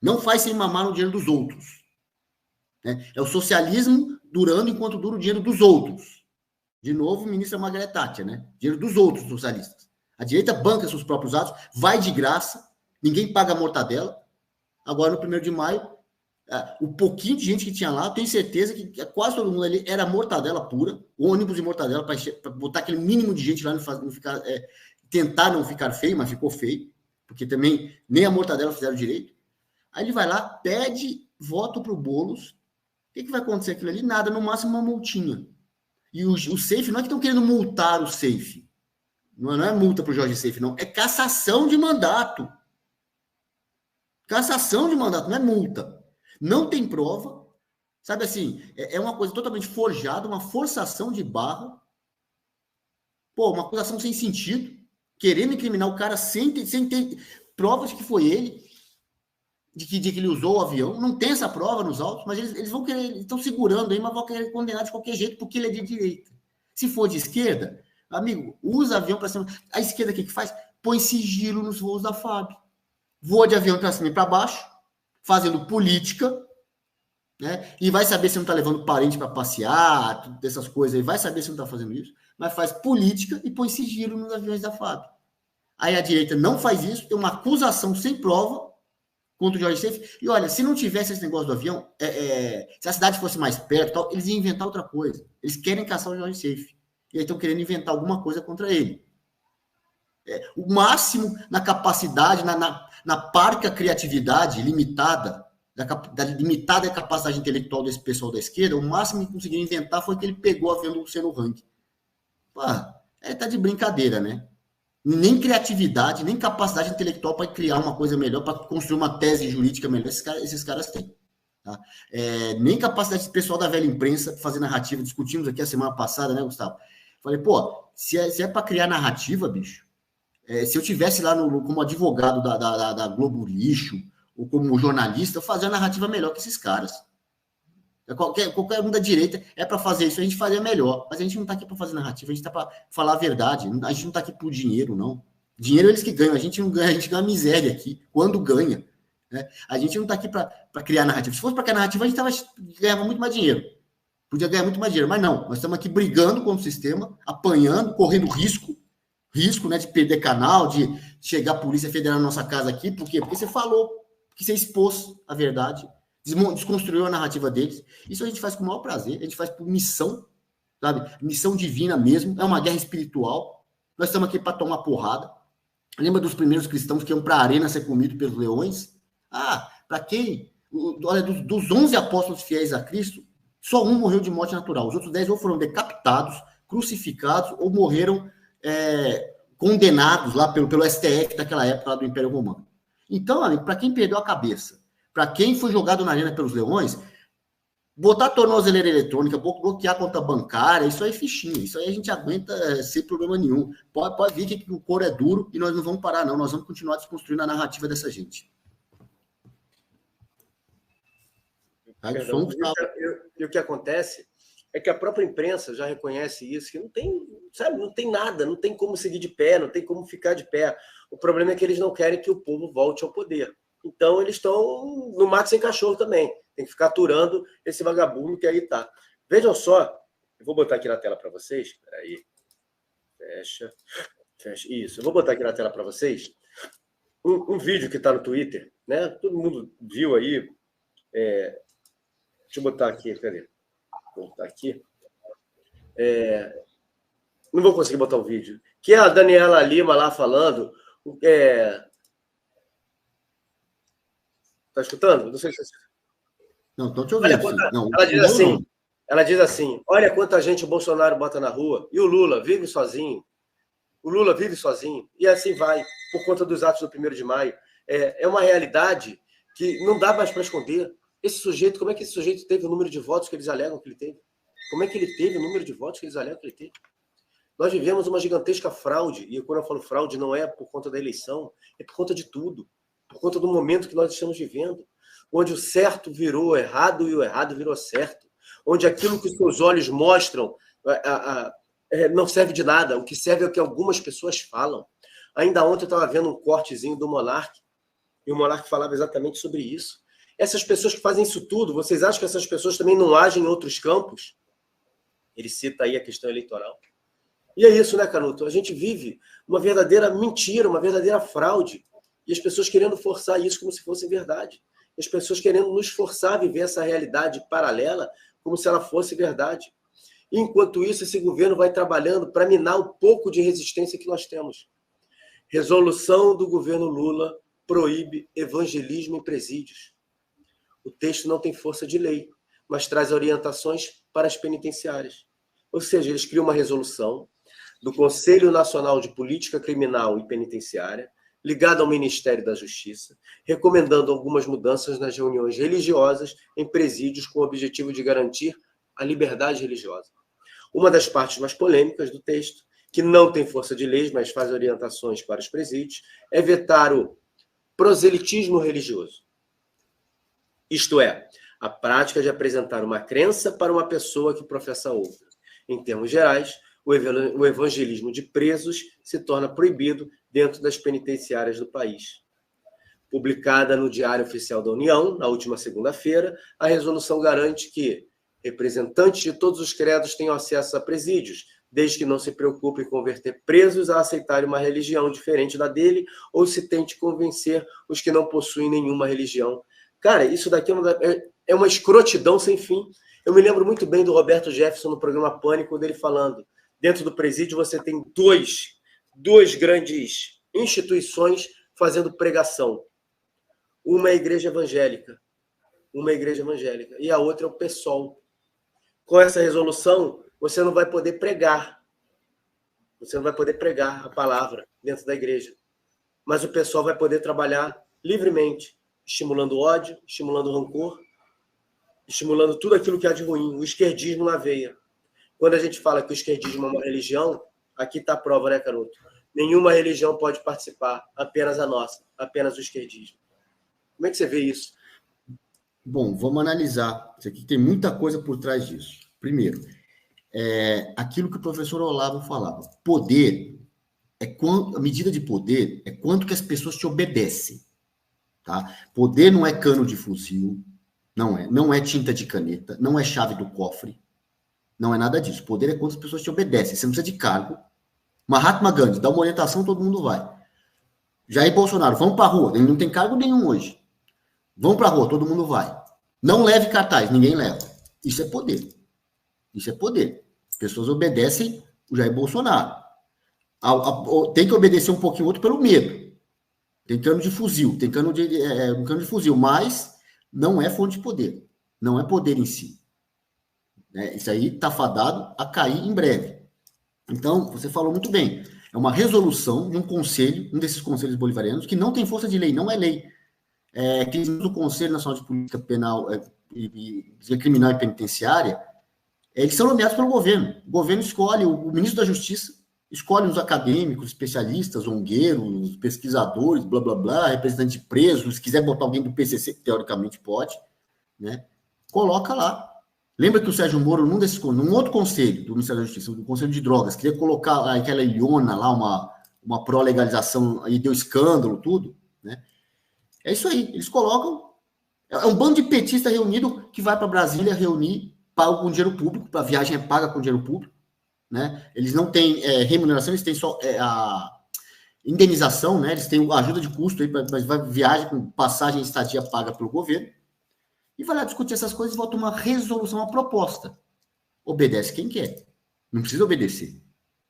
Não faz sem mamar no dinheiro dos outros, né? É o socialismo durando enquanto dura o dinheiro dos outros. De novo, ministra Margaret Thatcher, né? Dinheiro dos outros socialistas. A direita banca seus próprios atos, vai de graça, ninguém paga a mortadela. Agora, no 1º de maio, o pouquinho de gente que tinha lá, eu tenho certeza que quase todo mundo ali era mortadela pura, ônibus de mortadela, para botar aquele mínimo de gente lá, não ficar... tentar não ficar feio, mas ficou feio, porque também nem a mortadela fizeram direito. Aí ele vai lá, pede voto para o Boulos. O que vai acontecer aquilo ali? Nada, no máximo uma multinha. E o Seife, não é que estão querendo multar o Seife. Não é multa para o Jorge Seife, não. É cassação de mandato. Cassação de mandato, não é multa. Não tem prova. Sabe assim, é uma coisa totalmente forjada, uma forçação de barra. Uma acusação sem sentido. Querendo incriminar o cara sem ter provas de que foi ele, de que ele usou o avião. Não tem essa prova nos autos, mas eles vão querer, estão segurando aí, mas vão querer condenar de qualquer jeito, porque ele é de direita. Se for de esquerda, Amigo, usa avião para cima. A esquerda, o que faz? Põe sigilo nos voos da FAB. Voa de avião para cima e para baixo, fazendo política, né? E vai saber se não está levando parente para passear, tudo dessas coisas aí, vai saber se não está fazendo isso, mas faz política e põe sigilo nos aviões da FAB. Aí a direita não faz isso, tem uma acusação sem prova contra o Jorge Seife. E olha, se não tivesse esse negócio do avião, se a cidade fosse mais perto, tal, eles iam inventar outra coisa. Eles querem caçar o Jorge Seife. E aí estão querendo inventar alguma coisa contra ele. O máximo na capacidade, na parca criatividade limitada, da limitada capacidade intelectual desse pessoal da esquerda, o máximo que conseguiu inventar foi que ele pegou o avião do Luciano Hang. Pô, tá de brincadeira, né? Nem criatividade, nem capacidade intelectual para criar uma coisa melhor, para construir uma tese jurídica melhor, esses caras têm. Tá? Nem capacidade de pessoal da velha imprensa para fazer narrativa. Discutimos aqui a semana passada, né, Gustavo? Falei, pô, se é para criar narrativa, bicho, se eu tivesse lá como advogado da Globo Lixo, ou como jornalista, eu fazia a narrativa melhor que esses caras. Qualquer um da direita é para fazer isso, a gente faria melhor. Mas a gente não está aqui para fazer narrativa, a gente está para falar a verdade. A gente não está aqui por dinheiro, não. Dinheiro eles que ganham, a gente não ganha, a gente ganha miséria aqui, quando ganha. Né? A gente não está aqui para criar narrativa. Se fosse para criar narrativa, a gente ganhava muito mais dinheiro. Podia ganhar muito mais dinheiro, mas não. Nós estamos aqui brigando contra o sistema, apanhando, correndo risco, né, de perder canal, de chegar a Polícia Federal na nossa casa aqui. Por quê? Porque você falou, porque você expôs a verdade, desconstruiu a narrativa deles. Isso a gente faz com o maior prazer, a gente faz por missão, sabe? Missão divina mesmo, é uma guerra espiritual. Nós estamos aqui para tomar porrada. Lembra dos primeiros cristãos que iam para a arena ser comidos pelos leões? Para quem? Olha, dos 11 apóstolos fiéis a Cristo, só um morreu de morte natural. Os outros 10 ou foram decapitados, crucificados, ou morreram condenados lá pelo STF daquela época lá do Império Romano. Então, amigo, para quem perdeu a cabeça, para quem foi jogado na arena pelos leões, botar tornozeleira eletrônica, bloquear a conta bancária, isso aí é fichinha, isso aí a gente aguenta sem problema nenhum. Pode vir que o couro é duro e nós não vamos parar, não. Nós vamos continuar desconstruindo a narrativa dessa gente. E o que acontece é que a própria imprensa já reconhece isso, que não tem nada, não tem como seguir de pé, não tem como ficar de pé. O problema é que eles não querem que o povo volte ao poder. Então, eles estão no mato sem cachorro também. Tem que ficar aturando esse vagabundo que aí tá. Vejam só, eu vou botar aqui na tela para vocês. Peraí. Fecha. Isso, eu vou botar aqui na tela para vocês um vídeo que está no Twitter, né? Todo mundo viu aí. Deixa eu botar aqui, cadê? Vou botar aqui. Não vou conseguir botar o vídeo. Que é a Daniela Lima lá falando. Tá escutando? Não sei se você... Não, estou te ouvindo. Ela diz assim, olha quanta gente o Bolsonaro bota na rua, e o Lula vive sozinho. O Lula vive sozinho. E assim vai, por conta dos atos do 1º de maio. É uma realidade que não dá mais para esconder. Como é que esse sujeito teve o número de votos que eles alegam que ele teve? Como é que ele teve o número de votos que eles alegam que ele teve? Nós vivemos uma gigantesca fraude, e quando eu falo fraude, não é por conta da eleição, é por conta de tudo, por conta do momento que nós estamos vivendo, onde o certo virou errado e o errado virou certo, onde aquilo que os seus olhos mostram não serve de nada, o que serve é o que algumas pessoas falam. Ainda ontem eu estava vendo um cortezinho do Monark, e o Monark falava exatamente sobre isso. Essas pessoas que fazem isso tudo, vocês acham que essas pessoas também não agem em outros campos? Ele cita aí a questão eleitoral. E é isso, né, Canuto? A gente vive uma verdadeira mentira, uma verdadeira fraude. E as pessoas querendo forçar isso como se fosse verdade. As pessoas querendo nos forçar a viver essa realidade paralela como se ela fosse verdade. E, enquanto isso, esse governo vai trabalhando para minar o pouco de resistência que nós temos. Resolução do governo Lula proíbe evangelismo em presídios. O texto não tem força de lei, mas traz orientações para as penitenciárias. Ou seja, eles criam uma resolução do Conselho Nacional de Política Criminal e Penitenciária, ligada ao Ministério da Justiça, recomendando algumas mudanças nas reuniões religiosas em presídios com o objetivo de garantir a liberdade religiosa. Uma das partes mais polêmicas do texto, que não tem força de lei, mas faz orientações para os presídios, é vetar o proselitismo religioso. Isto é, a prática de apresentar uma crença para uma pessoa que professa outra. Em termos gerais, o evangelismo de presos se torna proibido dentro das penitenciárias do país. Publicada no Diário Oficial da União, na última segunda-feira, a resolução garante que representantes de todos os credos tenham acesso a presídios, desde que não se preocupe em converter presos a aceitarem uma religião diferente da dele ou se tente convencer os que não possuem nenhuma religião. Cara, isso daqui é uma escrotidão sem fim. Eu me lembro muito bem do Roberto Jefferson no programa Pânico, dele falando, dentro do presídio você tem duas grandes instituições fazendo pregação. Uma é a igreja evangélica, e a outra é o PSOL. Com essa resolução, você não vai poder pregar. Você não vai poder pregar a palavra dentro da igreja. Mas o pessoal vai poder trabalhar livremente, estimulando ódio, estimulando rancor, estimulando tudo aquilo que há de ruim, o esquerdismo na veia. Quando a gente fala que o esquerdismo é uma religião, aqui está a prova, né, Canuto? Nenhuma religião pode participar, apenas a nossa, apenas o esquerdismo. Como é que você vê isso? Bom, vamos analisar. Isso aqui tem muita coisa por trás disso. Primeiro, aquilo que o professor Olavo falava. Poder a medida de poder é quanto que as pessoas te obedecem. Tá? Poder não é cano de fuzil, não é tinta de caneta, não é chave do cofre, não é nada disso. Poder é quanto as pessoas te obedecem. Você não precisa de cargo. Mahatma Gandhi dá uma orientação, todo mundo vai. Jair Bolsonaro, vamos para a rua. Ele não tem cargo nenhum hoje. Vamos para a rua, todo mundo vai. Não leve cartaz, ninguém leva. Isso é poder. Isso é poder. As pessoas obedecem o Jair Bolsonaro. Tem que obedecer um pouquinho outro pelo medo. Tem cano de fuzil, um cano de fuzil, mas não é fonte de poder. Não é poder em si. Isso aí está fadado a cair em breve. Então, você falou muito bem. É uma resolução de um conselho, um desses conselhos bolivarianos, que não tem força de lei, não é lei. Que do Conselho Nacional de Política Penal, Criminal e Penitenciária, eles são nomeados pelo governo. O governo escolhe, o ministro da Justiça escolhe os acadêmicos, especialistas, zongueiros, pesquisadores, blá, blá, blá, representantes de presos, se quiser botar alguém do PCC, que teoricamente pode, né? Coloca lá. Lembra que o Sérgio Moro, num outro conselho do Ministério da Justiça, do Conselho de Drogas, queria colocar aquela ilhona lá, uma pró-legalização, e deu escândalo, tudo, né? É isso aí, eles colocam. É um bando de petista reunido que vai para Brasília reunir, paga com dinheiro público, a viagem é paga com dinheiro público, né? Eles não têm remuneração, eles têm só a indenização, né? Eles têm ajuda de custo aí para viagem com passagem e estadia paga pelo governo. E vai lá discutir essas coisas e vota uma resolução, uma proposta. Obedece quem quer. Não precisa obedecer.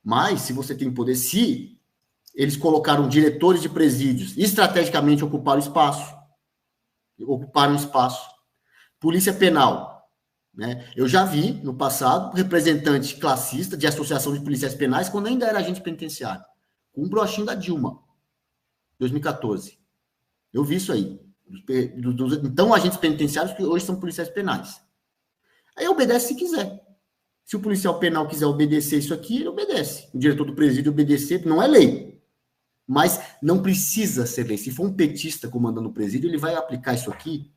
Mas, se você tem poder, se eles colocaram diretores de presídios, estrategicamente ocuparam espaço. Polícia Penal. Né? Eu já vi, no passado, representante classista de associação de policiais penais, quando ainda era agente penitenciário, com um brochinho da Dilma, 2014. Eu vi isso aí. Então, agentes penitenciários que hoje são policiais penais. Aí obedece se quiser. Se o policial penal quiser obedecer isso aqui, ele obedece. O diretor do presídio obedecer, não é lei. Mas não precisa ser lei. Se for um petista comandando o presídio, ele vai aplicar isso aqui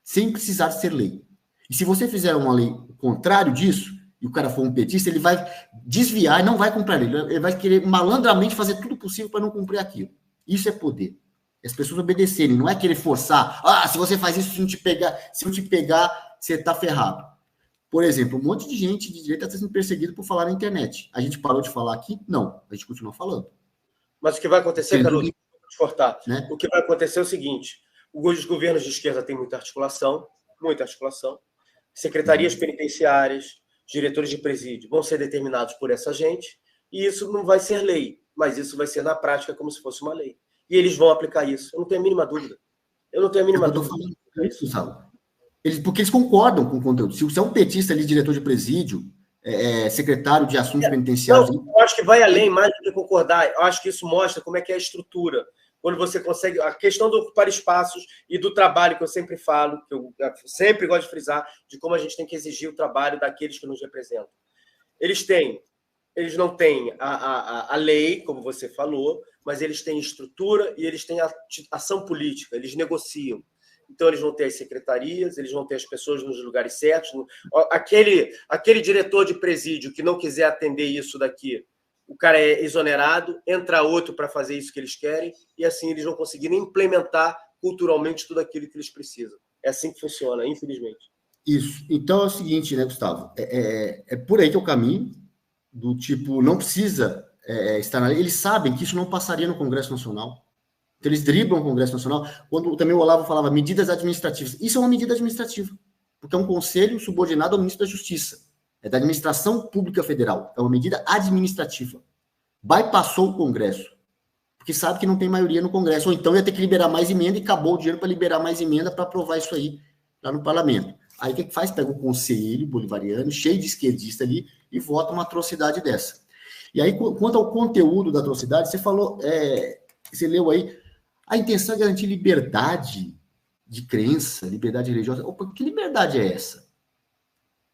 sem precisar ser lei. E se você fizer uma lei contrário disso, e o cara for um petista, ele vai desviar e não vai cumprir a lei. Ele vai querer malandramente fazer tudo possível para não cumprir aquilo. Isso é poder. As pessoas obedecerem, não é querer forçar. Se você faz isso, se eu te pegar, você está ferrado. Por exemplo, um monte de gente de direita está sendo perseguido por falar na internet. A gente parou de falar aqui? Não, a gente continua falando. Mas o que vai acontecer, Carlos, cortar, né? O que vai acontecer é o seguinte: os governos de esquerda têm muita articulação, secretarias penitenciárias, diretores de presídio vão ser determinados por essa gente, e isso não vai ser lei, mas isso vai ser na prática como se fosse uma lei. E eles vão aplicar isso. Eu não tenho a mínima dúvida. Isso, sabe? Porque eles concordam com o conteúdo. Se é um petista ali, diretor de presídio, secretário de assuntos penitenciários... Não, eu acho que vai além mais do que concordar. Eu acho que isso mostra como é que é a estrutura. Quando você consegue... A questão do ocupar espaços e do trabalho, que eu sempre falo, que eu sempre gosto de frisar, de como a gente tem que exigir o trabalho daqueles que nos representam. Eles não têm a lei, como você falou, mas eles têm estrutura e eles têm ação política, eles negociam. então eles vão ter as secretarias, eles vão ter as pessoas nos lugares certos. Aquele diretor de presídio que não quiser atender isso daqui, o cara é exonerado, entra outro para fazer isso que eles querem, e assim eles vão conseguir implementar culturalmente tudo aquilo que eles precisam. É assim que funciona, infelizmente. Isso. Então é o seguinte, né, Gustavo? É por aí que é o caminho, do tipo, não precisa estar na lei. Eles sabem que isso não passaria no Congresso Nacional. Então, eles driblam o Congresso Nacional. Quando também o Olavo falava medidas administrativas, isso é uma medida administrativa, porque é um conselho subordinado ao ministro da Justiça. É da Administração Pública Federal. É uma medida administrativa. Bypassou o Congresso, porque sabe que não tem maioria no Congresso. Ou então ia ter que liberar mais emenda e acabou o dinheiro para liberar mais emenda para aprovar isso aí lá no parlamento. Aí o que faz? Pega o conselho bolivariano, cheio de esquerdista ali, e vota uma atrocidade dessa. E aí, quanto ao conteúdo da atrocidade, você falou, você leu aí, a intenção é garantir liberdade de crença, liberdade religiosa. Opa, que liberdade é essa?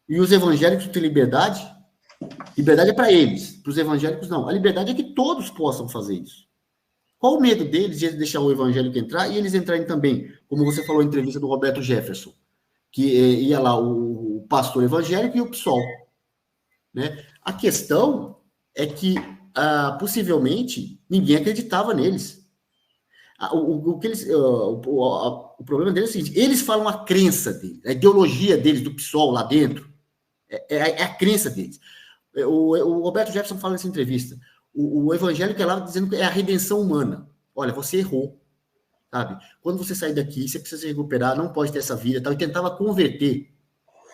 E os evangélicos têm liberdade? Liberdade é para eles, para os evangélicos não. A liberdade é que todos possam fazer isso. Qual o medo deles de deixar o evangélico entrar e eles entrarem também? Como você falou na entrevista do Roberto Jefferson, que ia lá o pastor evangélico e o PSOL. Né? A questão é que, possivelmente, ninguém acreditava neles. O problema deles é o seguinte, eles falam a crença deles, a ideologia deles, do PSOL lá dentro, é a crença deles. O Roberto Jefferson fala nessa entrevista, o evangélico é lá dizendo que é a redenção humana. Olha, você errou, sabe? Quando você sair daqui, você precisa se recuperar, não pode ter essa vida, tal, e tentava converter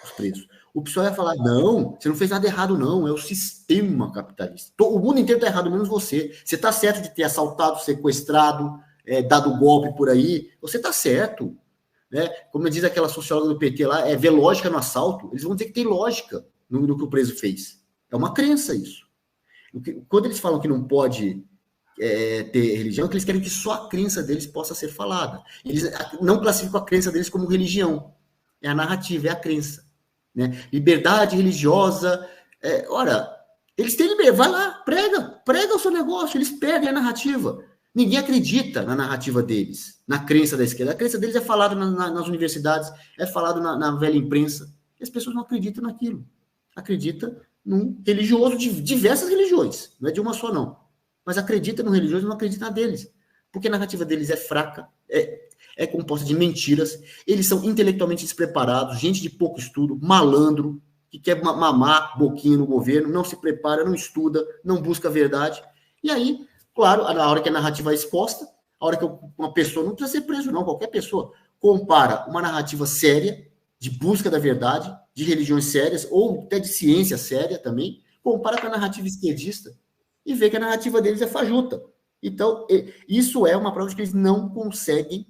os presos. O PSOL ia falar, não, você não fez nada errado, não, é o sistema capitalista. O mundo inteiro está errado, menos você. Você está certo de ter assaltado, sequestrado, dado golpe por aí, você está certo. Né? Como diz aquela socióloga do PT lá, vê lógica no assalto, eles vão dizer que tem lógica no que o preso fez. É uma crença isso. Quando eles falam que não pode ter religião, é que eles querem que só a crença deles possa ser falada. Eles não classificam a crença deles como religião. É a narrativa, é a crença. Né? Liberdade religiosa. Ora, eles têm liberdade. Vai lá, prega o seu negócio, eles perdem a narrativa. Ninguém acredita na narrativa deles, na crença da esquerda. A crença deles é falada nas universidades, é falada na velha imprensa. E as pessoas não acreditam naquilo. Acredita num religioso de diversas religiões, não é de uma só, não. Mas acredita no religioso e não acredita na deles. Porque a narrativa deles é fraca, é composta de mentiras, eles são intelectualmente despreparados, gente de pouco estudo, malandro, que quer mamar boquinha no governo, não se prepara, não estuda, não busca a verdade. E aí, claro, na hora que a narrativa é exposta, a hora que uma pessoa, não precisa ser preso não, qualquer pessoa, compara uma narrativa séria, de busca da verdade, de religiões sérias, ou até de ciência séria também, compara com a narrativa esquerdista e vê que a narrativa deles é fajuta. Então, isso é uma prova de que eles não conseguem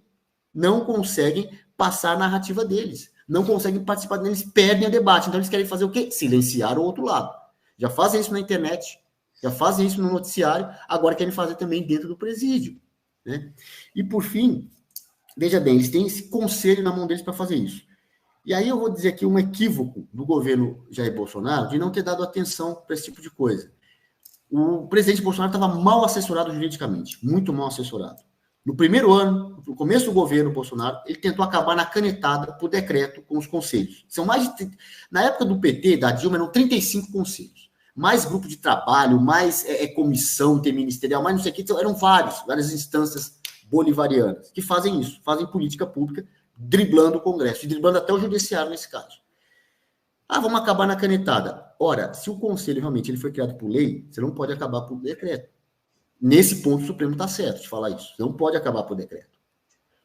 passar a narrativa deles, não conseguem participar deles, perdem o debate. Então, eles querem fazer o quê? Silenciar o outro lado. Já fazem isso na internet, já fazem isso no noticiário, agora querem fazer também dentro do presídio. Né? E, por fim, veja bem, eles têm esse conselho na mão deles para fazer isso. E aí eu vou dizer aqui um equívoco do governo Jair Bolsonaro de não ter dado atenção para esse tipo de coisa. O presidente Bolsonaro estava mal assessorado juridicamente, muito mal assessorado. No primeiro ano, no começo do governo Bolsonaro, ele tentou acabar na canetada por decreto com os conselhos. São mais de... Na época do PT, da Dilma, eram 35 conselhos. Mais grupo de trabalho, mais comissão interministerial, mais não sei o que. Eram várias instâncias bolivarianas que fazem isso, fazem política pública, driblando o Congresso, e driblando até o judiciário nesse caso. Vamos acabar na canetada. Ora, se o conselho realmente ele foi criado por lei, você não pode acabar por decreto. Nesse ponto, o Supremo está certo de falar isso. Você não pode acabar por decreto.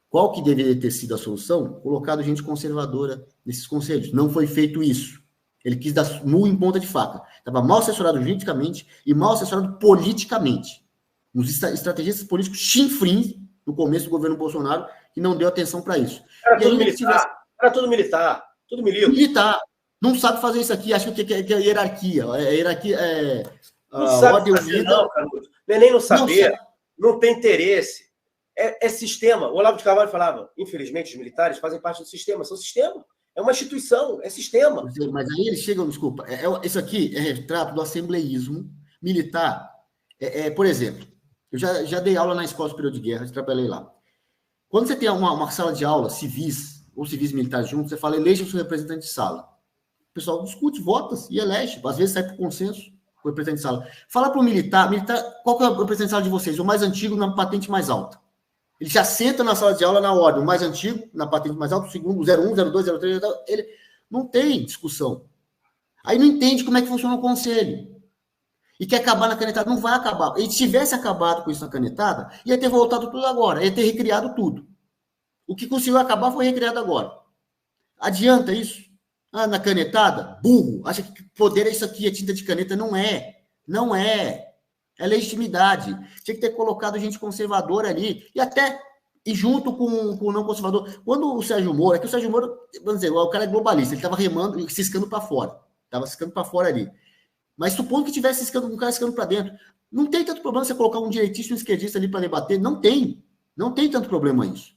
Qual que deveria ter sido a solução? Colocado gente conservadora nesses conselhos. Não foi feito isso. Ele quis dar murro em ponta de faca. Estava mal assessorado juridicamente e mal assessorado politicamente. Uns estrategistas políticos chinfrins no começo do governo Bolsonaro que não deu atenção para isso. Era tudo militar. Tudo militar. Militar. Não sabe fazer isso aqui, acha que é hierarquia. Não sabe fazer, não, Canuto. Não é nem não saber, não tem interesse. É sistema. O Olavo de Carvalho falava, infelizmente, os militares fazem parte do sistema. São sistema. É uma instituição, é sistema. Mas aí eles chegam, desculpa, isso aqui é retrato do assembleísmo militar. Por exemplo, eu já dei aula na Escola Superior de Guerra, trabalhei lá. Quando você tem uma sala de aula, civis ou civis militares juntos, você fala, eleja o seu representante de sala. O pessoal discute, vota e elege. Às vezes sai por consenso com o representante de sala. Fala para o militar, qual que é o representante de sala de vocês? O mais antigo na patente mais alta. Ele já senta na sala de aula na ordem. O mais antigo, na patente mais alta, o segundo, 01, 02, 03, ele não tem discussão. Aí não entende como é que funciona o conselho. E quer acabar na canetada. Não vai acabar. E se tivesse acabado com isso na canetada, ia ter voltado tudo agora. Ia ter recriado tudo. O que conseguiu acabar foi recriado agora. Adianta isso? Na canetada? Burro. Acha que poder é isso aqui, é tinta de caneta. Não é. Não é. É legitimidade. Tinha que ter colocado gente conservadora ali. E junto com o não conservador. Quando o Sérgio Moro, é que o Sérgio Moro, vamos dizer, o cara é globalista, ele estava remando e ciscando para fora. Estava ciscando para fora ali. Mas supondo que tivesse um cara ciscando para dentro, não tem tanto problema você colocar um direitista e um esquerdista ali para debater. Não tem. Não tem tanto problema isso.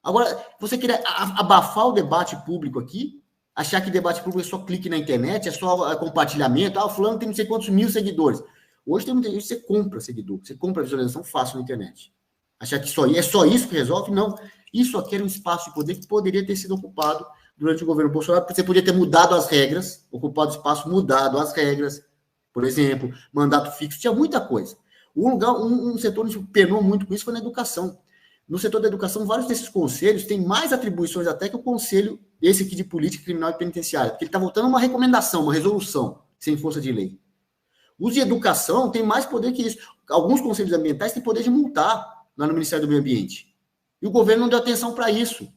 Agora, você querer abafar o debate público aqui, achar que debate público é só clique na internet, é só compartilhamento, o fulano tem não sei quantos mil seguidores. Hoje tem muita gente que você compra seguidor, você compra visualização fácil na internet. Achar que é só isso que resolve? Não. Isso aqui era um espaço de poder que poderia ter sido ocupado durante o governo Bolsonaro, porque você podia ter mudado as regras, ocupado o espaço, mudado as regras, por exemplo, mandato fixo, tinha muita coisa. Um setor onde penou muito com isso foi na educação. No setor da educação, vários desses conselhos têm mais atribuições até que o conselho, esse aqui de política criminal e penitenciária, porque ele está votando uma recomendação, uma resolução, sem força de lei. Os de educação têm mais poder que isso. Alguns conselhos ambientais têm poder de multar lá no Ministério do Meio Ambiente. E o governo não deu atenção para isso.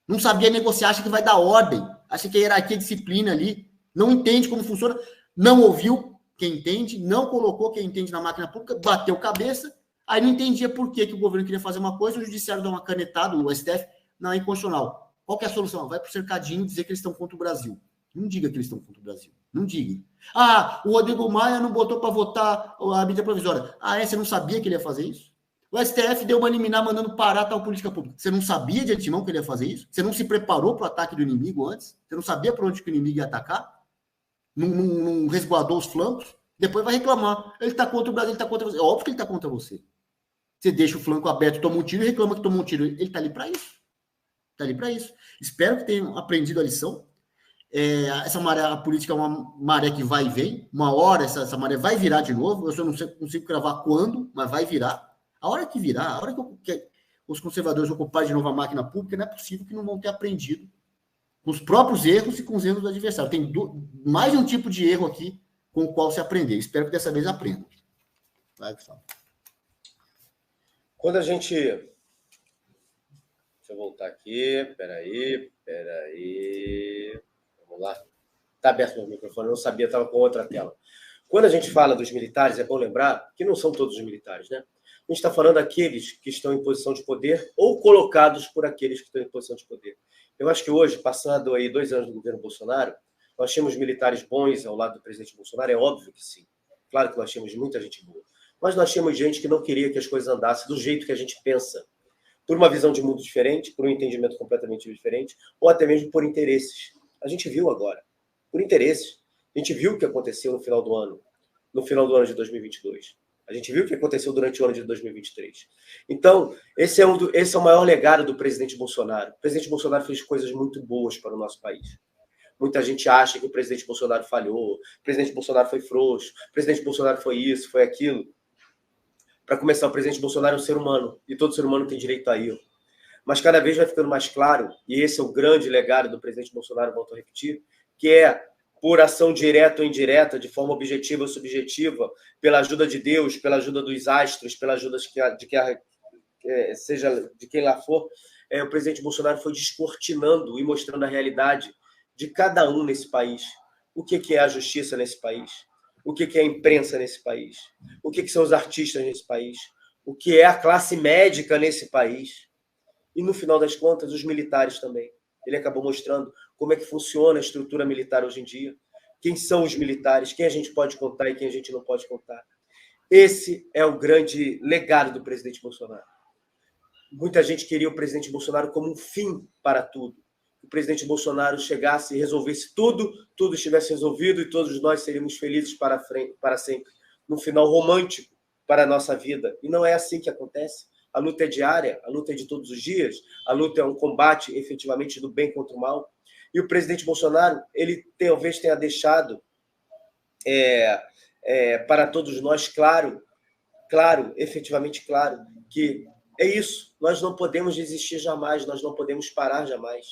Não sabia negociar, acha que vai dar ordem, acha que a hierarquia, disciplina ali, não entende como funciona, não ouviu quem entende, não colocou quem entende na máquina pública, bateu cabeça, aí não entendia por que o governo queria fazer uma coisa, o judiciário dá uma canetada, o STF, não, é inconstitucional. Qual que é a solução? Vai para o cercadinho dizer que eles estão contra o Brasil. Não diga que eles estão contra o Brasil. Não diga. O Rodrigo Maia não botou para votar a medida provisória. Você não sabia que ele ia fazer isso? O STF deu uma liminar mandando parar tal política pública. Você não sabia de antemão que ele ia fazer isso? Você não se preparou para o ataque do inimigo antes? Você não sabia para onde que o inimigo ia atacar? Não resguardou os flancos? Depois vai reclamar. Ele está contra o Brasil, ele está contra você. É óbvio que ele está contra você. Você deixa o flanco aberto, toma um tiro e reclama que tomou um tiro. Ele está ali para isso. Está ali para isso. Espero que tenham aprendido a lição. Essa maré, a política é uma maré que vai e vem. Uma hora essa maré vai virar de novo. Eu só não consigo cravar quando, mas vai virar. A hora que virar, a hora que os conservadores ocuparem de novo a máquina pública, não é possível que não vão ter aprendido com os próprios erros e com os erros do adversário. Tem mais de um tipo de erro aqui com o qual se aprender. Espero que dessa vez aprendam. Vai, Gustavo. Quando a gente... Deixa eu voltar aqui. Peraí. Vamos lá. Está aberto meu microfone, eu não sabia, estava com outra tela. Quando a gente fala dos militares, é bom lembrar que não são todos os militares, né? A gente está falando daqueles que estão em posição de poder ou colocados por aqueles que estão em posição de poder. Eu acho que hoje, passando aí 2 anos do governo Bolsonaro, nós tínhamos militares bons ao lado do presidente Bolsonaro, é óbvio que sim. Claro que nós tínhamos muita gente boa. Mas nós tínhamos gente que não queria que as coisas andassem do jeito que a gente pensa. Por uma visão de mundo diferente, por um entendimento completamente diferente, ou até mesmo por interesses. A gente viu agora. Por interesses. A gente viu o que aconteceu no final do ano de 2022. A gente viu o que aconteceu durante o ano de 2023. Então, esse é o maior legado do presidente Bolsonaro. O presidente Bolsonaro fez coisas muito boas para o nosso país. Muita gente acha que o presidente Bolsonaro falhou, o presidente Bolsonaro foi frouxo, o presidente Bolsonaro foi isso, foi aquilo. Para começar, o presidente Bolsonaro é um ser humano, e todo ser humano tem direito a erro. Mas cada vez vai ficando mais claro, e esse é o grande legado do presidente Bolsonaro, volto a repetir, que é, por ação direta ou indireta, de forma objetiva ou subjetiva, pela ajuda de Deus, pela ajuda dos astros, pela ajuda seja de quem lá for, o presidente Bolsonaro foi descortinando e mostrando a realidade de cada um nesse país. O que é a justiça nesse país? O que é a imprensa nesse país? O que são os artistas nesse país? O que é a classe médica nesse país? E, no final das contas, os militares também. Ele acabou mostrando como é que funciona a estrutura militar hoje em dia, quem são os militares, quem a gente pode contar e quem a gente não pode contar. Esse é o grande legado do presidente Bolsonaro. Muita gente queria o presidente Bolsonaro como um fim para tudo. O presidente Bolsonaro chegasse e resolvesse tudo estivesse resolvido e todos nós seríamos felizes para sempre, num final romântico para a nossa vida. E não é assim que acontece. a luta é diária, a luta é de todos os dias, a luta é um combate, efetivamente, do bem contra o mal. E o presidente Bolsonaro, ele talvez tenha deixado para todos nós claro, efetivamente claro, que é isso, nós não podemos desistir jamais, nós não podemos parar jamais.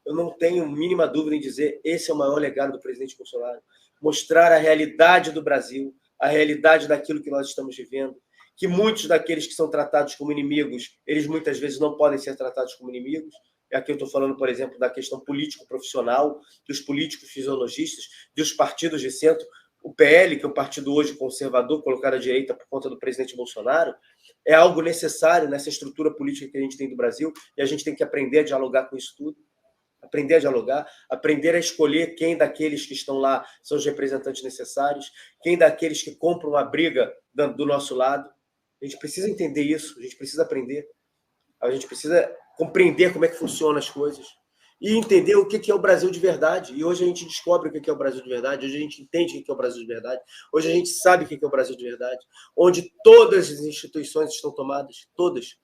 Eu não tenho mínima dúvida em dizer, esse é o maior legado do presidente Bolsonaro, mostrar a realidade do Brasil, a realidade daquilo que nós estamos vivendo, que muitos daqueles que são tratados como inimigos, eles muitas vezes não podem ser tratados como inimigos. Aqui eu estou falando, por exemplo, da questão político-profissional, dos políticos fisiologistas, dos partidos de centro. O PL, que é um partido hoje conservador, colocado à direita por conta do presidente Bolsonaro, é algo necessário nessa estrutura política que a gente tem do Brasil, e a gente tem que aprender a dialogar com isso tudo, aprender a dialogar, aprender a escolher quem daqueles que estão lá são os representantes necessários, quem daqueles que compram a briga do nosso lado. A gente precisa entender isso, a gente precisa aprender, a gente precisa compreender como é que funcionam as coisas e entender o que é o Brasil de verdade. E hoje a gente descobre o que é o Brasil de verdade, hoje a gente entende o que é o Brasil de verdade, hoje a gente sabe o que é o Brasil de verdade, onde todas as instituições estão tomadas, todas.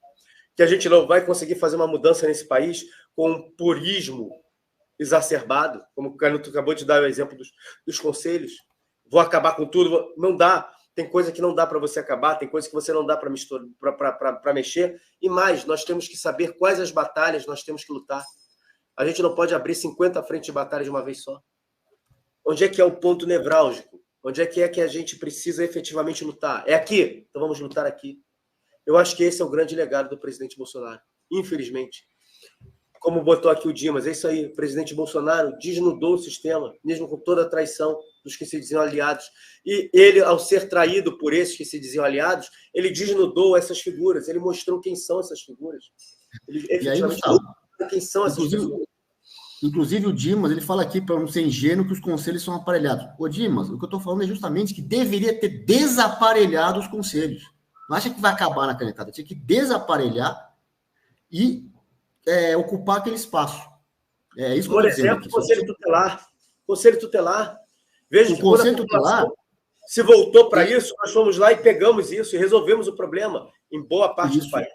Que a gente não vai conseguir fazer uma mudança nesse país com um purismo exacerbado, como o Canuto acabou de dar o exemplo dos conselhos. Vou acabar com tudo. Não dá. Tem coisa que não dá para você acabar, tem coisa que você não dá para mexer. E mais, nós temos que saber quais as batalhas nós temos que lutar. A gente não pode abrir 50 frentes de batalha de uma vez só. Onde é que é o ponto nevrálgico? Onde é que a gente precisa efetivamente lutar? É aqui. Então vamos lutar aqui. Eu acho que esse é o grande legado do presidente Bolsonaro. Infelizmente. Como botou aqui o Dimas, é isso aí. O presidente Bolsonaro desnudou o sistema, mesmo com toda a traição dos que se diziam aliados. E ele, ao ser traído por esses que se diziam aliados, ele desnudou essas figuras. Ele mostrou quem são essas figuras. Ele efetivamente mostrou quem são essas figuras. Inclusive o Dimas, ele fala aqui, para não ser ingênuo, que os conselhos são aparelhados. Ô Dimas, o que eu estou falando é justamente que deveria ter desaparelhado os conselhos. Não acha que vai acabar na canetada. Tinha que desaparelhar e ocupar aquele espaço. É isso que por exemplo, Conselho Tutelar. Conselho Tutelar. Veja o Conselho Tutelar se voltou para isso, nós fomos lá e pegamos isso e resolvemos o problema em boa parte do país.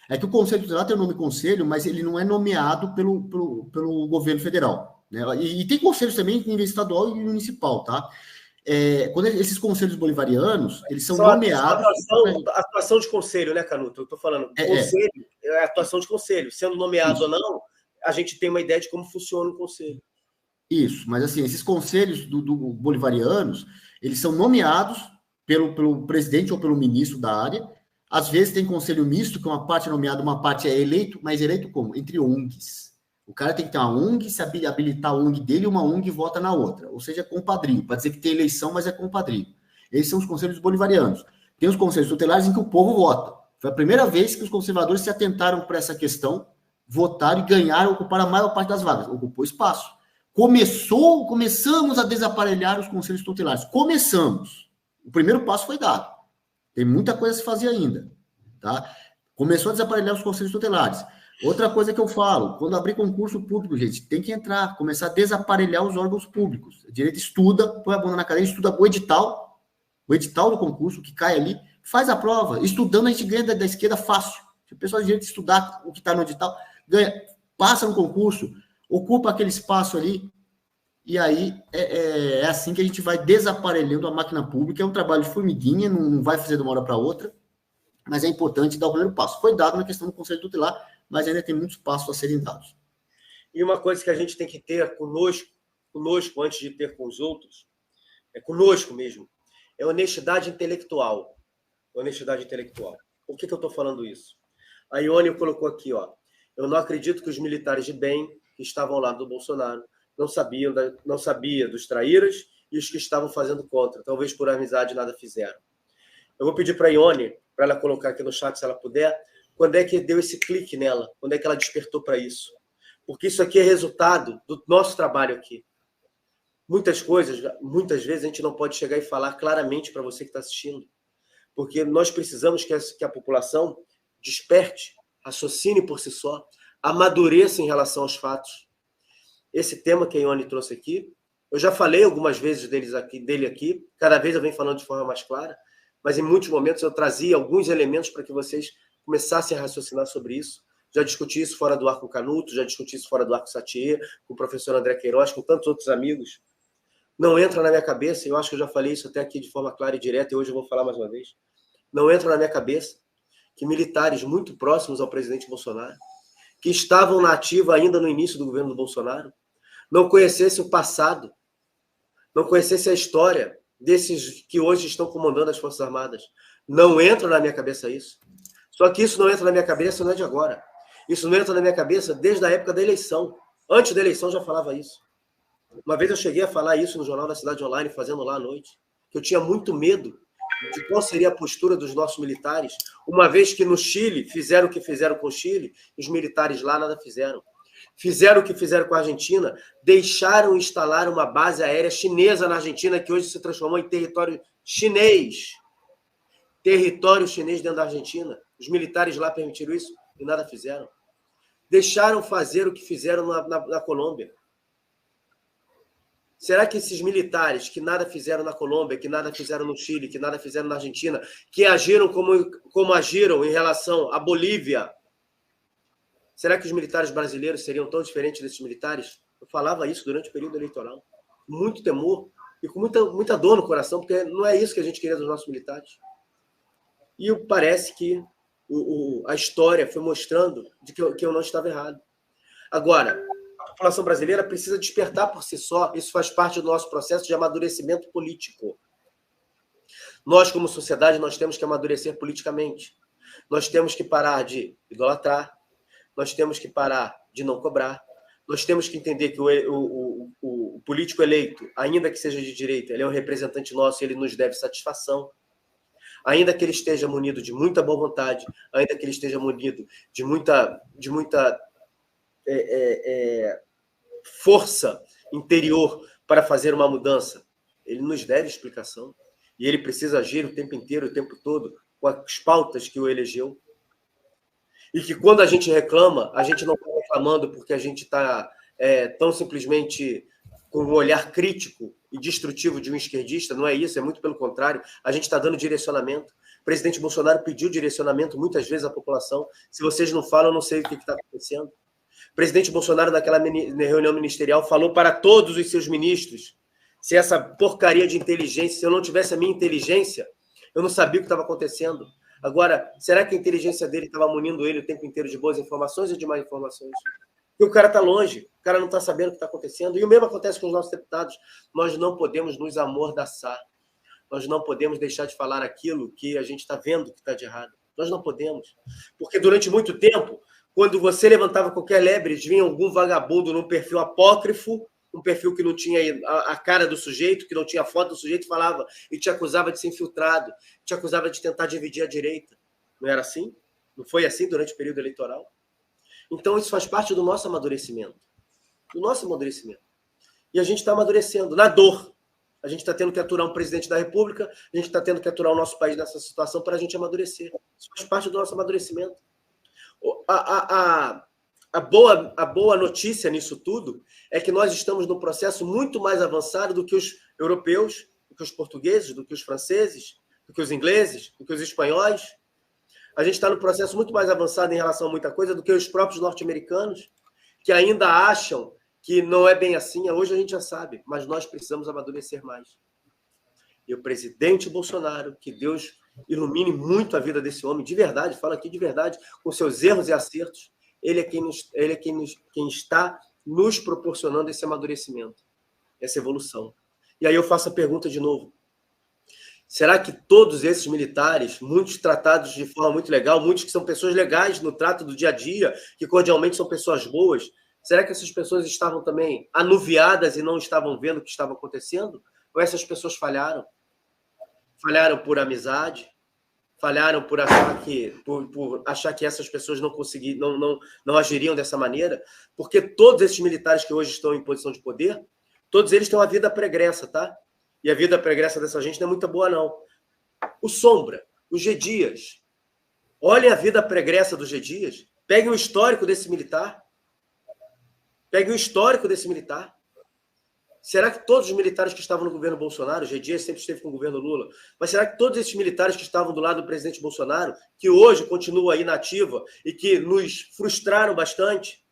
É que o Conselho Tutelar tem o nome conselho, mas ele não é nomeado pelo governo federal. Né? E tem conselhos também em nível estadual e municipal, tá? Quando esses conselhos bolivarianos, eles são nomeados... A atuação de conselho, né, Canuto? Eu estou falando, conselho é a atuação de conselho. Sendo nomeado ou não, a gente tem uma ideia de como funciona o conselho. Isso, mas assim, esses conselhos do bolivarianos, eles são nomeados pelo presidente ou pelo ministro da área. Às vezes tem conselho misto, que uma parte é nomeada, uma parte é eleito, mas eleito como? Entre ONGs. O cara tem que ter uma ONG, se habilitar a ONG dele e uma ONG vota na outra. Ou seja, é compadrio. Para dizer que tem eleição, mas é compadrio. Esses são os conselhos bolivarianos. Tem os conselhos tutelares em que o povo vota. Foi a primeira vez que os conservadores se atentaram para essa questão, votaram e ganharam, ocuparam a maior parte das vagas. Ocupou espaço. Começamos a desaparelhar os conselhos tutelares. Começamos. O primeiro passo foi dado. Tem muita coisa a se fazer ainda. Tá? Começou a desaparelhar os conselhos tutelares. Outra coisa que eu falo, quando abrir concurso público, gente, tem que entrar, começar a desaparelhar os órgãos públicos. O direito estuda, põe a bunda na cadeira, estuda o edital do concurso que cai ali, faz a prova. Estudando, a gente ganha da esquerda fácil. Se o pessoal de direito estudar o que está no edital, ganha, passa no concurso, ocupa aquele espaço ali, e aí é assim que a gente vai desaparelhando a máquina pública. É um trabalho de formiguinha, não vai fazer de uma hora para outra, mas é importante dar o primeiro passo. Foi dado na questão do Conselho Tutelar, mas ainda tem muitos passos a serem dados. E uma coisa que a gente tem que ter conosco antes de ter com os outros, é conosco mesmo, é honestidade intelectual. Honestidade intelectual. Por que eu estou falando isso? A Ione colocou aqui, ó, eu não acredito que os militares de bem que estavam ao lado do Bolsonaro não sabiam dos traíras e os que estavam fazendo contra. Talvez por amizade nada fizeram. Eu vou pedir para a Ione, para ela colocar aqui no chat, se ela puder, quando é que deu esse clique nela? Quando é que ela despertou para isso? Porque isso aqui é resultado do nosso trabalho aqui. Muitas vezes a gente não pode chegar e falar claramente para você que está assistindo. Porque nós precisamos que a população desperte, raciocine por si só, amadureça em relação aos fatos. Esse tema que a Ione trouxe aqui, eu já falei algumas vezes dele aqui, cada vez eu venho falando de forma mais clara, mas em muitos momentos eu trazia alguns elementos para que vocês começassem a raciocinar sobre isso. Já discuti isso fora do ar com o Canuto, já discuti isso fora do ar com o Satie, com o professor André Queiroz, com tantos outros amigos. Não entra na minha cabeça, eu acho que eu já falei isso até aqui de forma clara e direta, e hoje eu vou falar mais uma vez. Não entra na minha cabeça que militares muito próximos ao presidente Bolsonaro, que estavam na ativa ainda no início do governo do Bolsonaro, não conhecessem o passado, não conhecessem a história desses que hoje estão comandando as Forças Armadas. Não entra na minha cabeça isso. Só que isso não entra na minha cabeça não é de agora. Isso não entra na minha cabeça desde a época da eleição. Antes da eleição já falava isso. Uma vez eu cheguei a falar isso no Jornal da Cidade Online, fazendo lá à noite, que eu tinha muito medo de qual seria a postura dos nossos militares, uma vez que no Chile fizeram o que fizeram com o Chile, os militares lá nada fizeram. Fizeram o que fizeram com a Argentina, deixaram instalar uma base aérea chinesa na Argentina, que hoje se transformou em território chinês. Território chinês dentro da Argentina. Os militares lá permitiram isso e nada fizeram. Deixaram fazer o que fizeram na Colômbia. Será que esses militares que nada fizeram na Colômbia, que nada fizeram no Chile, que nada fizeram na Argentina, que agiram como agiram em relação à Bolívia, será que os militares brasileiros seriam tão diferentes desses militares? Eu falava isso durante o período eleitoral. Muito temor e com muita dor no coração, porque não é isso que a gente queria dos nossos militares. E parece que a história foi mostrando de que eu não estava errado. Agora, a população brasileira precisa despertar por si só. Isso faz parte do nosso processo de amadurecimento político. Nós, como sociedade, nós temos que amadurecer politicamente. Nós temos que parar de idolatrar. Nós temos que parar de não cobrar. Nós temos que entender que o político eleito, ainda que seja de direita, ele é um representante nosso e ele nos deve satisfação. Ainda que ele esteja munido de muita boa vontade, ainda que ele esteja munido de muita força interior para fazer uma mudança, ele nos deve explicação. E ele precisa agir o tempo inteiro, o tempo todo, com as pautas que o elegeu. E que quando a gente reclama, a gente não está reclamando porque a gente está tão simplesmente com um olhar crítico e destrutivo de um esquerdista, não é isso, é muito pelo contrário, a gente está dando direcionamento. O presidente Bolsonaro pediu direcionamento muitas vezes à população. Se vocês não falam, eu não sei o que está acontecendo. O presidente Bolsonaro, naquela reunião ministerial, falou para todos os seus ministros: se essa porcaria de inteligência, se eu não tivesse a minha inteligência, eu não sabia o que estava acontecendo. Agora, será que a inteligência dele estava munindo ele o tempo inteiro de boas informações ou de más informações? E o cara está longe, o cara não está sabendo o que está acontecendo. E o mesmo acontece com os nossos deputados. Nós não podemos nos amordaçar. Nós não podemos deixar de falar aquilo que a gente está vendo que está de errado. Nós não podemos. Porque durante muito tempo, quando você levantava qualquer lebre, vinha algum vagabundo num perfil apócrifo, um perfil que não tinha a cara do sujeito, que não tinha foto do sujeito, falava e te acusava de ser infiltrado, te acusava de tentar dividir a direita. Não era assim? Não foi assim durante o período eleitoral? Então, isso faz parte do nosso amadurecimento. Do nosso amadurecimento. E a gente está amadurecendo na dor. A gente está tendo que aturar um presidente da República, a gente está tendo que aturar o nosso país nessa situação para a gente amadurecer. Isso faz parte do nosso amadurecimento. A boa notícia nisso tudo é que nós estamos num processo muito mais avançado do que os europeus, do que os portugueses, do que os franceses, do que os ingleses, do que os espanhóis. A gente está num processo muito mais avançado em relação a muita coisa do que os próprios norte-americanos, que ainda acham que não é bem assim. Hoje a gente já sabe, mas nós precisamos amadurecer mais. E o presidente Bolsonaro, que Deus ilumine muito a vida desse homem, de verdade, falo aqui de verdade, com seus erros e acertos, ele é quem está nos proporcionando esse amadurecimento, essa evolução. E aí eu faço a pergunta de novo. Será que todos esses militares, muitos tratados de forma muito legal, muitos que são pessoas legais no trato do dia a dia, que cordialmente são pessoas boas, será que essas pessoas estavam também anuviadas e não estavam vendo o que estava acontecendo? Ou essas pessoas falharam? Falharam por amizade? Falharam por achar que essas pessoas não agiriam dessa maneira? Porque todos esses militares que hoje estão em posição de poder, todos eles têm uma vida pregressa, tá? E a vida pregressa dessa gente não é muito boa, não. O Sombra, o G. Dias. Olhem a vida pregressa do G. Dias. Peguem o histórico desse militar. Peguem o histórico desse militar. Será que todos os militares que estavam no governo Bolsonaro, o G. Dias sempre esteve com o governo Lula, mas será que todos esses militares que estavam do lado do presidente Bolsonaro, que hoje continuam aí na ativa e que nos frustraram bastante,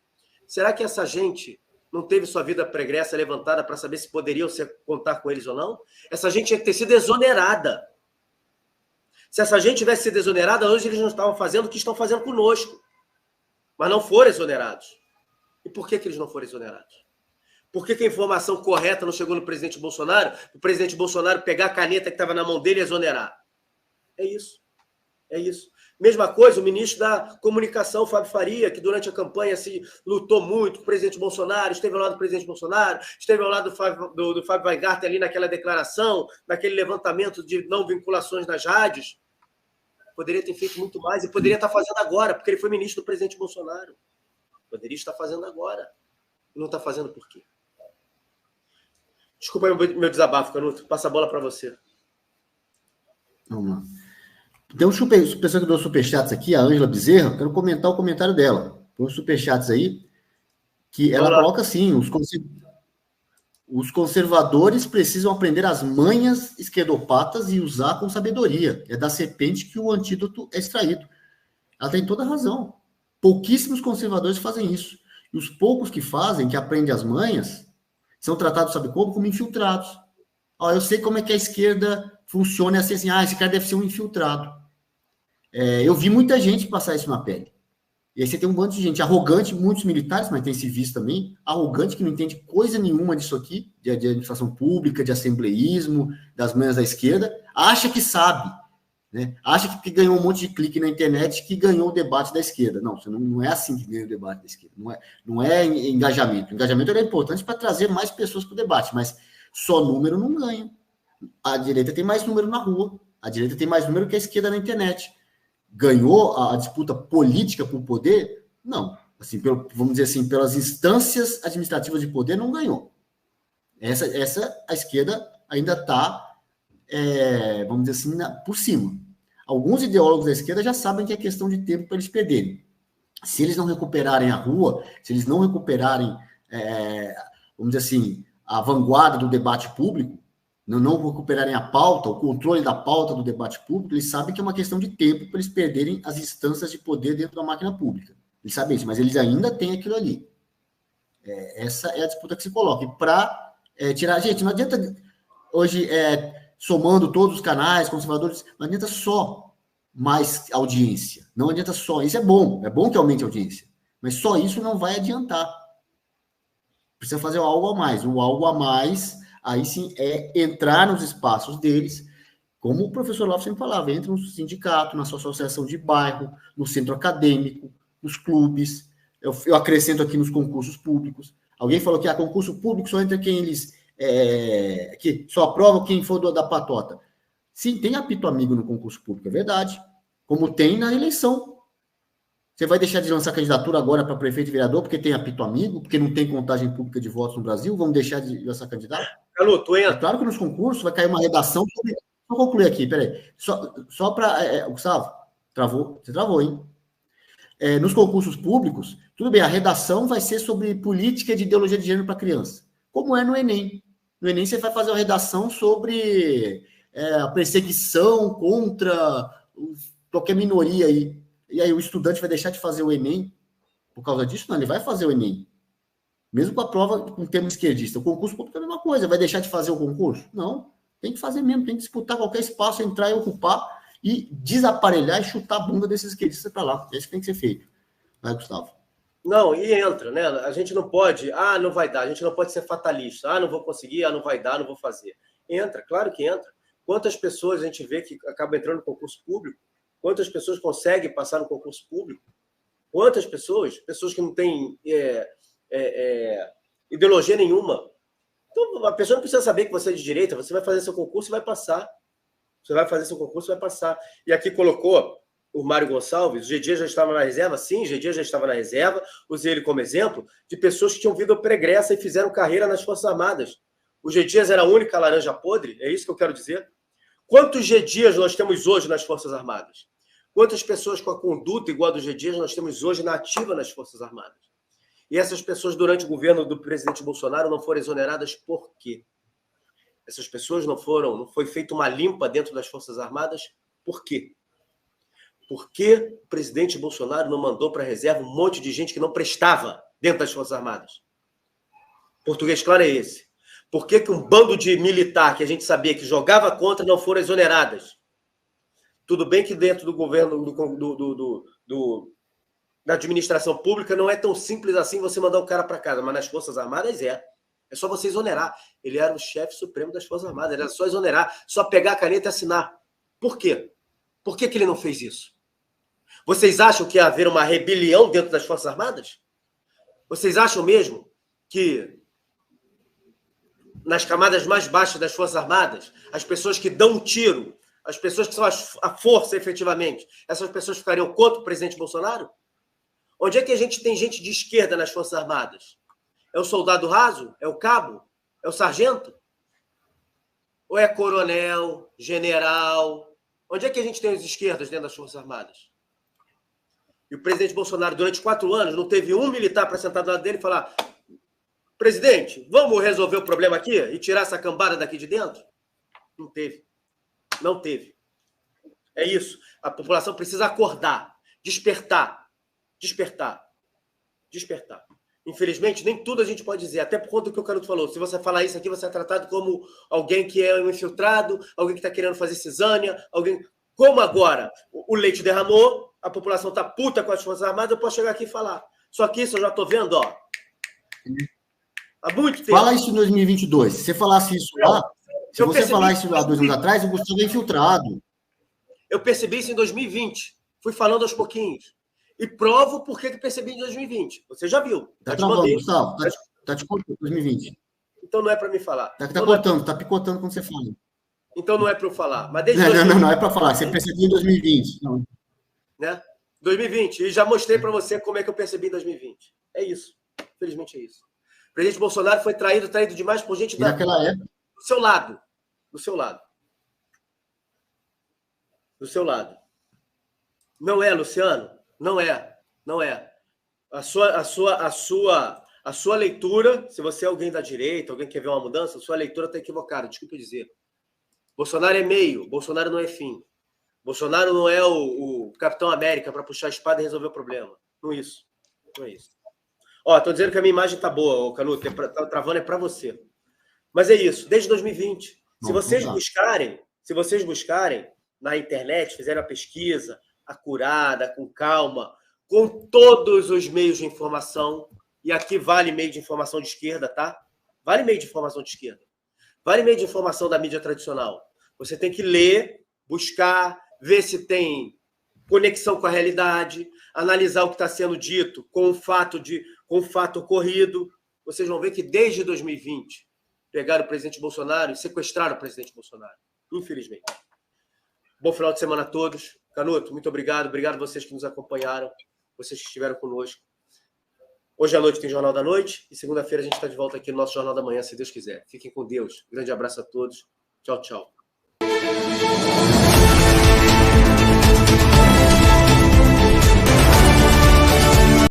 será que essa gente não teve sua vida pregressa levantada para saber se poderiam contar com eles ou não? Essa gente tinha que ter sido exonerada. Se essa gente tivesse sido exonerada, hoje eles não estavam fazendo o que estão fazendo conosco. Mas não foram exonerados. E por que eles não foram exonerados? Por que a informação correta não chegou no presidente Bolsonaro? O presidente Bolsonaro pegar a caneta que estava na mão dele e exonerar. É isso. É isso. Mesma coisa, o ministro da Comunicação, Fábio Faria, que durante a campanha se lutou muito com o presidente Bolsonaro, esteve ao lado do presidente Bolsonaro, esteve ao lado do Fábio Weingarten ali naquela declaração, naquele levantamento de não vinculações nas rádios. Poderia ter feito muito mais e poderia estar fazendo agora, porque ele foi ministro do presidente Bolsonaro. Poderia estar fazendo agora. E não está fazendo por quê? Desculpa aí meu desabafo, Canuto. Passa a bola para você. Vamos lá. Tem um pessoa que deu superchats aqui, a Ângela Bezerra, quero comentar o comentário dela. Tem uns superchats aí, que ela coloca assim, os conservadores precisam aprender as manhas esquerdopatas e usar com sabedoria. É da serpente que o antídoto é extraído. Ela tem toda a razão. Pouquíssimos conservadores fazem isso. E os poucos que fazem, que aprendem as manhas, são tratados, sabe como? Como infiltrados. Ó, eu sei como é que a esquerda funciona assim, esse cara deve ser um infiltrado. Eu vi muita gente passar isso na pele. E aí você tem um bando de gente arrogante, muitos militares, mas tem civis também, arrogante, que não entende coisa nenhuma disso aqui, de administração pública, de assembleísmo, das manhas da esquerda, acha que sabe, né? Acha que ganhou um monte de clique na internet, que ganhou o debate da esquerda. Não, não é assim que ganha o debate da esquerda. Não é engajamento. O engajamento é importante para trazer mais pessoas para o debate, mas só número não ganha. A direita tem mais número na rua, a direita tem mais número que a esquerda na internet. Ganhou a disputa política por poder? Não. Assim, vamos dizer assim, pelas instâncias administrativas de poder, não ganhou. A esquerda ainda está, vamos dizer assim, por cima. Alguns ideólogos da esquerda já sabem que é questão de tempo para eles perderem. Se eles não recuperarem a rua, se eles não recuperarem, vamos dizer assim, a vanguarda do debate público, não recuperarem a pauta, o controle da pauta do debate público, eles sabem que é uma questão de tempo para eles perderem as instâncias de poder dentro da máquina pública. Eles sabem isso, mas eles ainda têm aquilo ali. Essa é a disputa que se coloca. E para tirar... Gente, não adianta hoje, somando todos os canais conservadores, não adianta só mais audiência. Não adianta só. Isso é bom que aumente a audiência. Mas só isso não vai adiantar. Precisa fazer algo a mais. O algo a mais... Aí sim é entrar nos espaços deles, como o professor Lopes sempre falava, entra no sindicato, na sua associação de bairro, no centro acadêmico, nos clubes, eu acrescento aqui nos concursos públicos. Alguém falou que concurso público só entra quem eles... que só aprova quem for da patota. Sim, tem apito amigo no concurso público, é verdade. Como tem na eleição. Você vai deixar de lançar candidatura agora para prefeito e vereador porque tem apito amigo, porque não tem contagem pública de votos no Brasil? Vamos deixar de lançar candidato? Canuto, entra. É claro que nos concursos vai cair uma redação sobre... Vou concluir aqui, peraí. Só para... Gustavo, travou? Você travou, hein? Nos concursos públicos, tudo bem, a redação vai ser sobre política de ideologia de gênero para criança. Como é no Enem. No Enem você vai fazer uma redação sobre a perseguição contra qualquer minoria aí. E aí o estudante vai deixar de fazer o Enem por causa disso? Não, ele vai fazer o Enem. Mesmo com a prova com termo esquerdista. O concurso público é a mesma coisa. Vai deixar de fazer o concurso? Não. Tem que fazer mesmo. Tem que disputar qualquer espaço, entrar e ocupar e desaparelhar e chutar a bunda desses esquerdistas para lá. É isso que tem que ser feito. Vai, Gustavo. Não, e entra, né? A gente não pode... não vai dar. A gente não pode ser fatalista. Não vou conseguir. Não vai dar, não vou fazer. Entra, claro que entra. Quantas pessoas a gente vê que acabam entrando no concurso público? Quantas pessoas conseguem passar no concurso público? Quantas pessoas? Pessoas que não têm ideologia nenhuma. Então, a pessoa não precisa saber que você é de direita, você vai fazer seu concurso e vai passar. Você vai fazer seu concurso e vai passar. E aqui colocou o Mário Gonçalves, o G. Dias já estava na reserva? Sim, o G. Dias já estava na reserva. Usei ele como exemplo de pessoas que tinham vida pregressa e fizeram carreira nas Forças Armadas. O G. Dias era a única laranja podre? É isso que eu quero dizer? Quantos G. Dias nós temos hoje nas Forças Armadas? Quantas pessoas com a conduta igual a do G. Dias nós temos hoje na ativa nas Forças Armadas? E essas pessoas, durante o governo do presidente Bolsonaro, não foram exoneradas por quê? Essas pessoas não foi feita uma limpa dentro das Forças Armadas, por quê? Por que o presidente Bolsonaro não mandou para a reserva um monte de gente que não prestava dentro das Forças Armadas? Português claro é esse. Por que um bando de militar que a gente sabia que jogava contra não foram exoneradas? Tudo bem que dentro do governo, da administração pública, não é tão simples assim você mandar o cara para casa, mas nas Forças Armadas é. É só você exonerar. Ele era o chefe supremo das Forças Armadas, era só exonerar, só pegar a caneta e assinar. Por quê? Por que ele não fez isso? Vocês acham que ia haver uma rebelião dentro das Forças Armadas? Vocês acham mesmo que nas camadas mais baixas das Forças Armadas, as pessoas que dão um tiro, as pessoas que são a força efetivamente, essas pessoas ficariam contra o presidente Bolsonaro? Onde é que a gente tem gente de esquerda nas Forças Armadas? É o soldado raso? É o cabo? É o sargento? Ou é coronel, general? Onde é que a gente tem os esquerdas dentro das Forças Armadas? E o presidente Bolsonaro, durante 4 anos, não teve um militar para sentar do lado dele e falar: presidente, vamos resolver o problema aqui e tirar essa cambada daqui de dentro? Não teve. Não teve. É isso. A população precisa acordar, despertar. Despertar. Despertar. Infelizmente, nem tudo a gente pode dizer, até por conta do que o Canuto falou. Se você falar isso aqui, você é tratado como alguém que é um infiltrado, alguém que está querendo fazer cisânia, alguém... Como agora o leite derramou, a população está puta com as Forças Armadas, eu posso chegar aqui e falar. Só que isso eu já estou vendo, ó. Há muito tempo. Fala isso em 2022. Se você falasse isso lá, se você falar isso há 2 anos atrás, o Gustavo é infiltrado. Eu percebi isso em 2020. Fui falando aos pouquinhos. E provo por que percebi em 2020. Você já viu. Tá travando, Gustavo. Tá te cortando 2020. Então não é para me falar. Tá cortando, tá picotando quando você fala. Então não é para eu falar. Mas desde não é para falar. Você percebeu em 2020. Não. Né? 2020. E já mostrei para você como é que eu percebi em 2020. É isso. Infelizmente é isso. O presidente Bolsonaro foi traído demais por gente naquela época. Do seu lado. Do seu lado. Do seu lado. Não é, Luciano? Não é. Não é. A sua leitura, se você é alguém da direita, alguém que quer ver uma mudança, a sua leitura está equivocada. Desculpe dizer. Bolsonaro é meio. Bolsonaro não é fim. Bolsonaro não é o Capitão América para puxar a espada e resolver o problema. Não é isso. Não é isso. Ó, tô dizendo que a minha imagem tá boa, Canuto. Tá travando é para você. Mas é isso. Desde 2020. Se vocês buscarem na internet, fizerem a pesquisa acurada, com calma, com todos os meios de informação, e aqui vale meio de informação de esquerda, tá? Vale meio de informação de esquerda. Vale meio de informação da mídia tradicional. Você tem que ler, buscar, ver se tem conexão com a realidade, analisar o que está sendo dito com o fato ocorrido. Vocês vão ver que desde 2020 pegaram o presidente Bolsonaro e sequestraram o presidente Bolsonaro. Infelizmente. Bom final de semana a todos. Canuto, muito obrigado. Obrigado a vocês que nos acompanharam, vocês que estiveram conosco. Hoje à noite tem Jornal da Noite e segunda-feira a gente está de volta aqui no nosso Jornal da Manhã, se Deus quiser. Fiquem com Deus. Grande abraço a todos. Tchau, tchau.